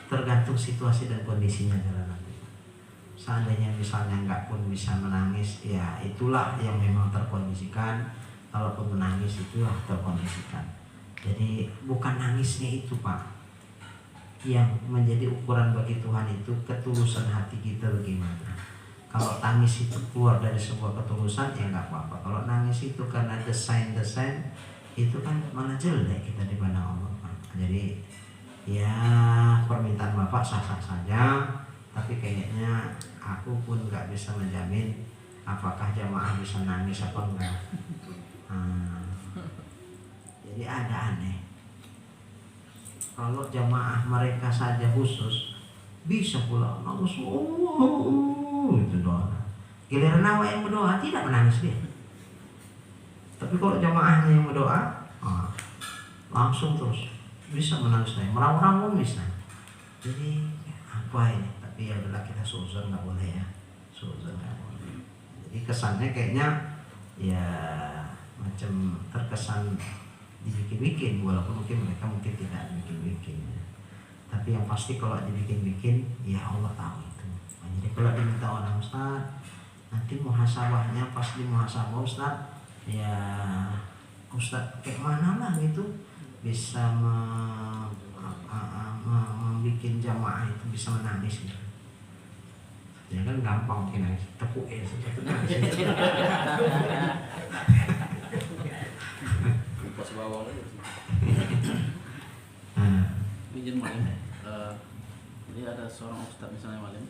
tergantung situasi dan kondisinya jalan nanti. Seandainya misalnya nggak pun bisa menangis, ya itulah yang memang terkondisikan. Kalaupun menangis itulah terkondisikan. Jadi bukan nangisnya itu Pak, yang menjadi ukuran bagi Tuhan itu ketulusan hati kita bagaimana. Kalau tangis itu keluar dari sebuah ketulusan ya nggak apa-apa. Kalau nangis itu karena desain itu kan malah jelek kita di pandang Allah Pak. Jadi ya permintaan Bapak sah-sah saja, tapi kayaknya aku pun nggak bisa menjamin apakah jamaah bisa nangis apa enggak. Jadi ada aneh. Kalau jamaah mereka saja khusus bisa pula nangis, itu doa. Giliran awak yang berdoa tidak menangis dia. Tapi kalau jamaahnya yang berdoa, langsung terus bisa menangis, meraung-raung bisa. Jadi apa ini? Tapi ya udahlah, kita suzon nggak boleh ya, suzon nggak boleh. Jadi kesannya kayaknya ya macam terkesan dibikin-bikin, walaupun mungkin tidak bikin-bikin ya. Tapi yang pasti kalau dibikin-bikin ya Allah tahu itu. Jadi kalau diminta orang Ustaz, nanti muhasabahnya pas di muhasabah Ustaz, ya Ustaz kayak mana lah gitu bisa membuat jamaah itu bisa menangis gitu. Ya kan gampang mungkin nangis, tepuk ya satu nangis.
Pas bawang aja.
Izin malim, jadi ada seorang ustaz misalnya malim,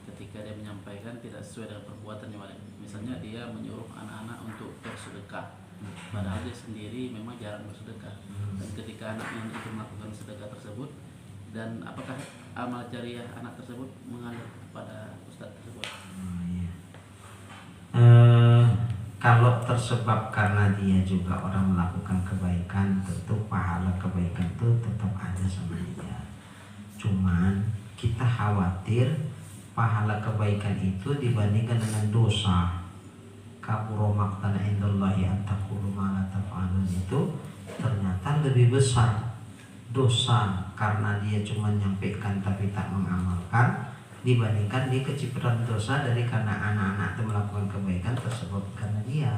ketika dia menyampaikan tidak sesuai dengan perbuatannya malim. Misalnya dia menyuruh anak-anak untuk bersedekah, padahal dia sendiri memang jarang bersedekah. Dan ketika anaknya itu melakukan sedekah tersebut, dan apakah amal jariah anak tersebut mengalir kepada ustadz tersebut?
Iya. Kalau tersebab karena dia juga orang melakukan kebaikan, tentu pahala kebaikan itu tetap ada sama dia. Cuman kita khawatir pahala kebaikan itu dibandingkan dengan dosa. Kabura maqtan indallahi an taqulu ma la taf'alun, itu ternyata lebih besar dosa karena dia cuma nyampaikan tapi tak mengamalkan, dibandingkan dia kecipratan dosa dari karena anak-anak itu melakukan kebaikan tersebut karena dia.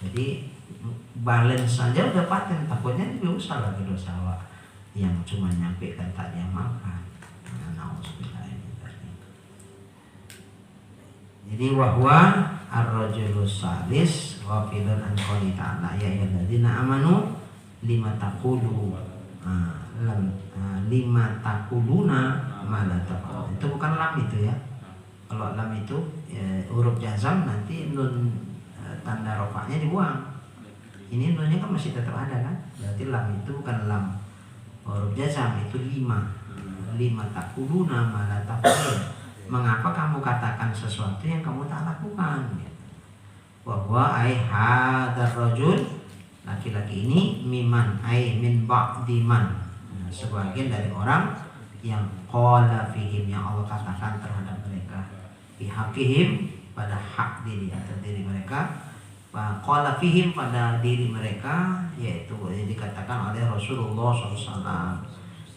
Jadi balance saja udah paten, takutnya lebih besar lagi dosa yang cuma nyampaikan tak diamalkan. Jadi wahwa ar-rajulu salis ghafilun an qouli ta'ala ya ayyuhalladzina amanu lima taqulu lima taquluna ma la taf'alun. Itu bukan lam itu ya. Kalau lam itu huruf jazam nanti nun tanda rofaknya dibuang. Ini nunnya kan masih tetap ada kan. Berarti lam itu bukan lam huruf jazam, itu lima taquluna ma la taf'alun. Mengapa kamu katakan sesuatu yang kamu tak lakukan? Bahwa hadar rajul, laki-laki ini, miman min ba'di man, sebagian dari orang yang qala fihim, yang Allah katakan terhadap mereka, bihaqihim, pada hak diri atau diri mereka, qala fihim, pada diri mereka, yaitu yang dikatakan oleh Rasulullah SAW.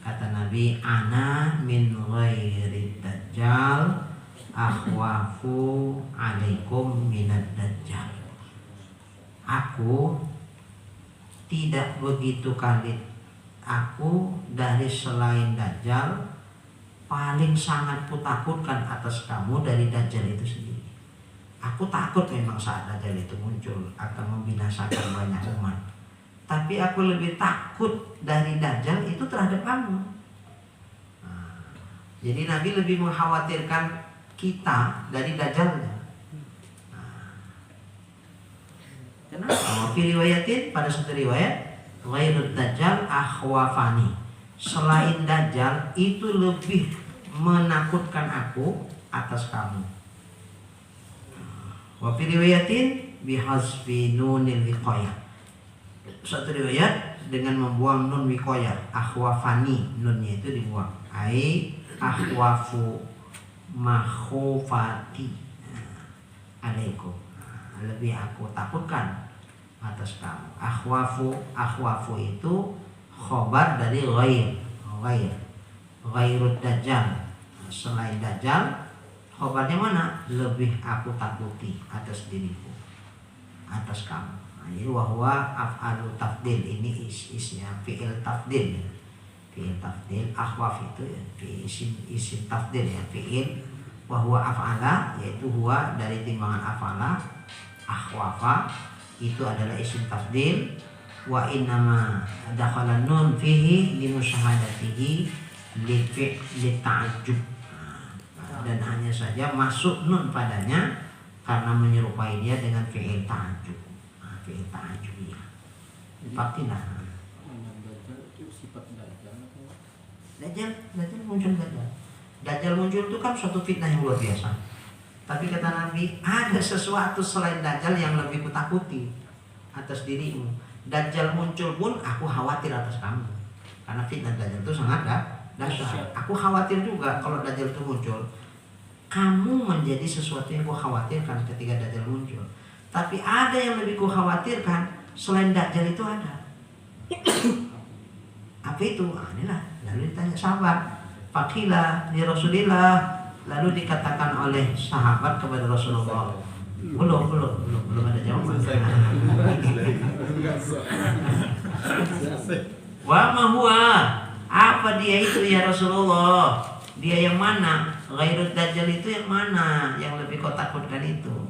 Kata Nabi, ana min ghairi dajjal akhwafu alaikum minad dajjal. Aku tidak begitu kalit, aku dari selain dajjal paling sangat kutakutkan atas kamu dari dajjal itu sendiri. Aku takut memang saat dajjal itu muncul akan membinasakan banyak umat. Tapi aku lebih takut dari dajjal itu terhadap kamu. Jadi Nabi lebih mengkhawatirkan kita dari dajjalnya. Kenapa? Fi riwayatin, pada satu riwayat, ghairud dajjal akhwafani. Selain dajjal itu lebih menakutkan aku atas kamu. Wa fi riwayatin bihasfi nunil wiqayah. Satu riwayat dengan membuang nun wiqayah, akhwafani, nunnya itu dibuang. Ai akhwafu makhufati alaikum, lebih aku takutkan atas kamu. Akhwafu itu khobar dari ghairud dajjal, selain dajjal. Khobarnya mana? Lebih aku takuti atas diriku, atas kamu. Jadi wahwa af'alu tafdil, ini isnya fi'il tafdil. Fi'il tafdil, akhwaf itu ya, isim tafdil ya, fi'il. Wahwa af'ala, yaitu huwa dari timbangan af'ala. Akhwafa itu adalah isim tafdil. Wa innama dakhala nun fihi limusyahadatihi li ta'ajjub, dan hanya saja masuk nun padanya karena menyerupai dia dengan fi'il ta'ajjub. Fi'il ta'ajjub ya. Faktilah. Dajjal muncul dajjal. Dajjal muncul itu kan suatu fitnah yang luar biasa. Tapi kata Nabi, ada sesuatu selain dajjal yang lebih kutakuti atas dirimu. Dajjal muncul pun aku khawatir atas kamu. Karena fitnah dajjal itu sangat dahsyat. Aku khawatir juga kalau dajjal itu muncul. Kamu menjadi sesuatu yang aku khawatirkan ketika dajjal muncul. Tapi ada yang lebih ku khawatirkan selain dajjal itu ada. Apa itu? Inilah. Lalu ditanya sahabat, Fakila di Rasulillah. Lalu dikatakan oleh sahabat kepada Rasulullah, belum ada jawaban. Wa ma huwa, apa dia itu ya Rasulullah? Dia yang mana? Ghairud dajjal itu yang mana? Yang lebih kau takutkan itu?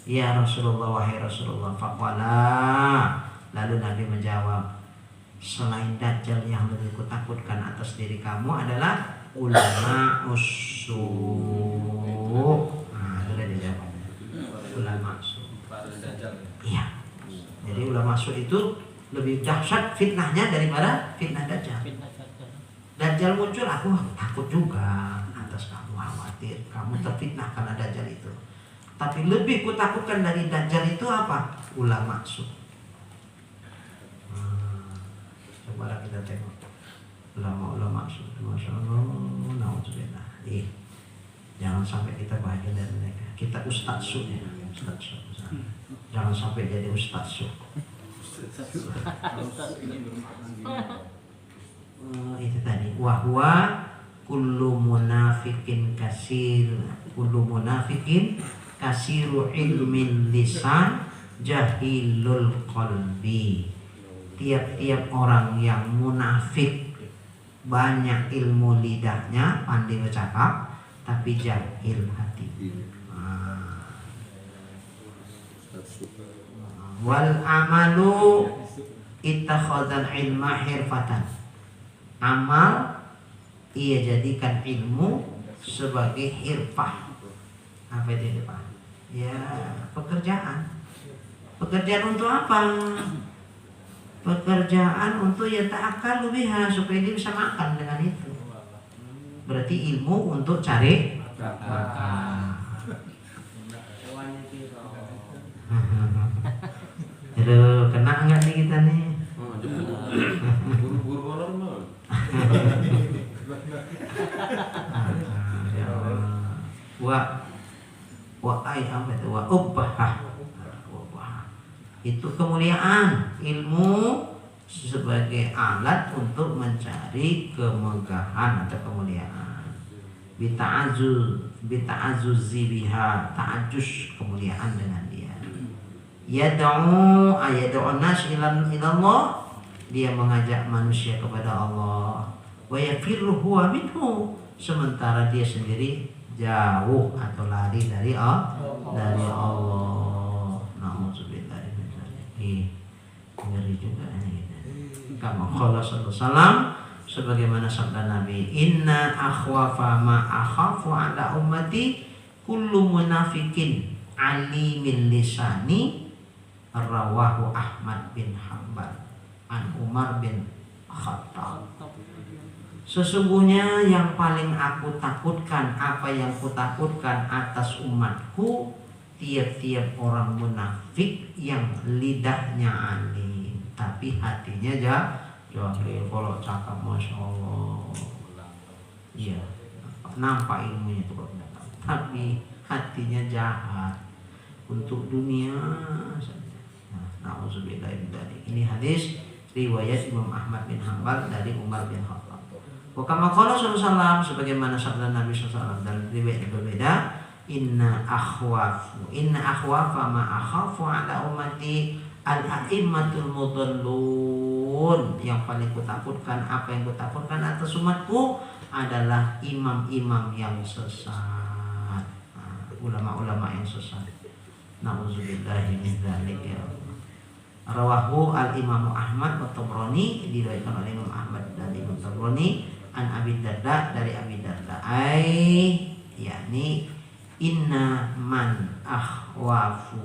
Ya Rasulullah, wahai Rasulullah. Faqala, lalu Nabi menjawab, selain dajjal yang lebih kutakutkan atas diri kamu adalah ulama usuh. Nah, itu dia jawab. Ulama usuh. Iya. Jadi ulama su itu lebih dahsyat fitnahnya daripada fitnah Dajjal. Dajjal muncul, aku takut juga atas kamu, khawatir kamu terfitnah karena Dajjal itu. Tapi lebih kutakutkan dari Dajjal itu apa? Ulama su. Coba kita tengok ulama su, masya Allah, naudzubillah. Jangan sampai kita bahagia dari mereka. Kita ustadz su ya, ustadz su. Jangan sampai jadi ustadz su. Itu tadi wahwa kullu munafikin kasiru ilmin lisan jahilul qalbi. Tiap-tiap orang yang munafik, banyak ilmu lidahnya, pandai bercakap tapi jahil hati. Wal amalu ittakhadzal ilma hirfatan. Amal ia jadikan ilmu sebagai hirfah. Apa itu hirfah? Ya, pekerjaan. Pekerjaan untuk apa? Pekerjaan untuk yata'akkalu biha, supaya dia bisa makan dengan itu. Berarti ilmu untuk cari makan. Aduh, kena enggak nih kita nih?
Buru-buru orang mah.
Wa ubbah. Itu kemuliaan ilmu sebagai alat untuk mencari kemegahan atau kemuliaan. Bita'azzuzi biha, ta'ajjuz, kemuliaan dengan dia. Yad'u nas ilallah, dia mengajak manusia kepada Allah. Wa yafirru huwa minhu, sementara dia sendiri jauh atau lari dari Allah. Nauzubillah min dzalik. Ngeri juga ini. Kama qala sallallahu alaihi wasallam, sebagaimana sabda Nabi, inna akhwafa ma akhafu ala ummati kullu munafikin alimin lisani. Rawahu Ahmad bin Hanbal an Umar bin Khattab. Sesungguhnya yang paling aku takutkan, apa yang kutakutkan atas umatku, tiap-tiap orang munafik yang lidahnya alim tapi hatinya jahil. Kalau cakap masya Allah, iya, nampak ilmunya itu tapi hatinya jahat untuk dunia saja. Nauzubillah min dzalik. Ini hadis riwayat Imam Ahmad bin Hanbal dari Umar bin Khattab. Wa kama qala sallallahu alaihi wasallam, sebagaimana sabda Nabi sallallahu alaihi wasallam dalam riwayat berbeda, inna akhwafa ma akhafu ala ummati al-a'immatul mudallun. Yang paling kutakutkan, apa yang kutakutkan atas umatku adalah imam-imam yang sesat, ulama-ulama yang sesat. Nauzubillahi min dzalik ya Allah. Rawahu al-Imam Ahmad wa Tabrani, diriwayatkan oleh Imam Ahmad dan Imam Tabrani an Abi Darda, dari Abi Darda, yakni inna man akhwafa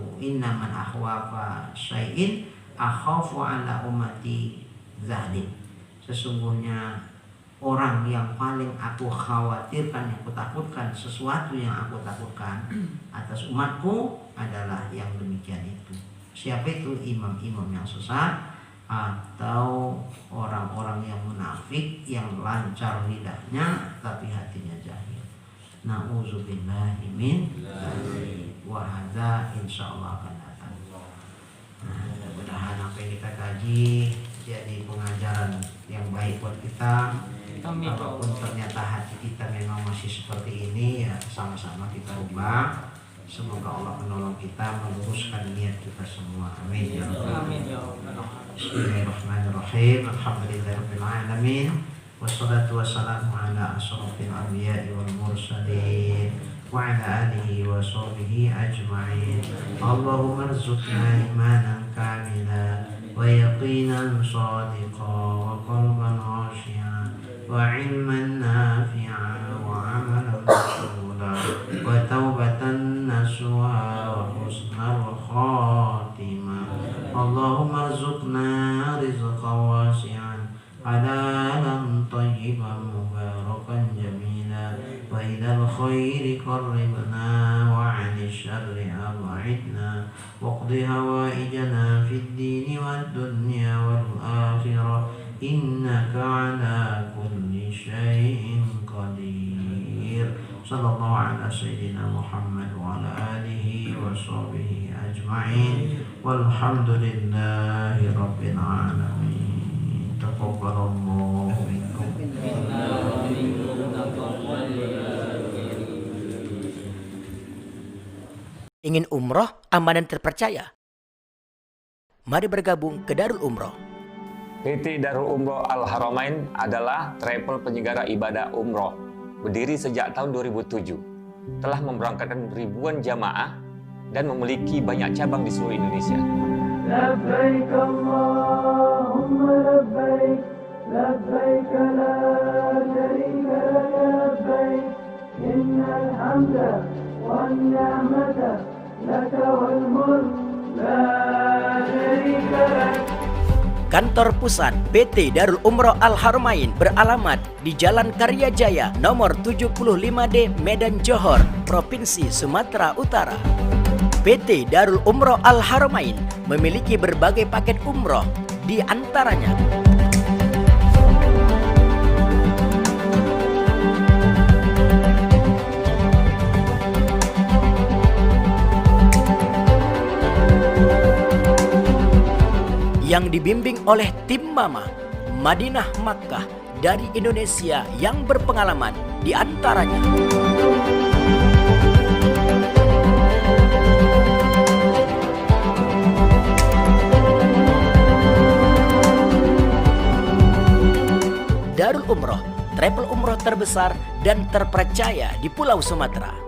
syai'in akhafu ala ummati zalim. Sesungguhnya orang yang paling aku khawatirkan, yang aku takutkan, sesuatu yang aku takutkan atas umatku adalah yang demikian itu. Siapa itu? Imam-imam yang sesat atau orang-orang yang munafik, yang lancar lidahnya tapi hatinya jahil. Nauzubillahi min dzalik. Wa hadza insyaallah akan datang. Mudah-mudahan apa yang kita kaji jadi pengajaran yang baik buat kita. Apapun ternyata hati kita memang masih seperti ini, ya sama-sama kita ubah. Semoga Allah menolong kita, meluruskan niat kita semua. Amin ya rabbal alamin. Bismillahirrahmanirrahim. Alhamdulillahirabbil alamin. Wassalatu wassalamu ala asyrofil anbiya'i wal mursalin wa ala alihi wa sahbihi ajma'in. Allahumma rzuqna imanan kamilan wa yaqinan shadiqan wa qalban khashi'an wa ilman nafi'an wa amalan maqbulan wa taubatan nasuha wa husnal khatimah. Allahumma إلى الخير قربنا وعن الشر أبعدنا واقض هوائجنا في الدين والدنيا والآخرة إنك على كل شيء قدير. صلى الله على سيدنا محمد وعلى آله وصحبه أجمعين والحمد لله رب العالمين. تقبل الله منكم.
Ingin umroh aman dan terpercaya? Mari bergabung ke Darul Umroh.
PT Darul Umroh Al-Haramain adalah travel penyelenggara ibadah umroh. Berdiri sejak tahun 2007. Telah memberangkatkan ribuan jamaah dan memiliki banyak cabang di seluruh Indonesia.
Labbaik Allahumma labbaik, labbaik la syarika laka labbaik, innal hamda wan ni'mata laka wal mulk la syarika lak.
Kantor pusat PT Darul Umroh Al-Haramain beralamat di Jalan Karya Jaya nomor 75D Medan Johor, Provinsi Sumatera Utara. PT Darul Umroh Al-Haramain memiliki berbagai paket umroh, di antaranya yang dibimbing oleh tim Mama Madinah Makkah dari Indonesia yang berpengalaman, di antaranya Darul Umroh, travel umroh terbesar dan terpercaya di Pulau Sumatera.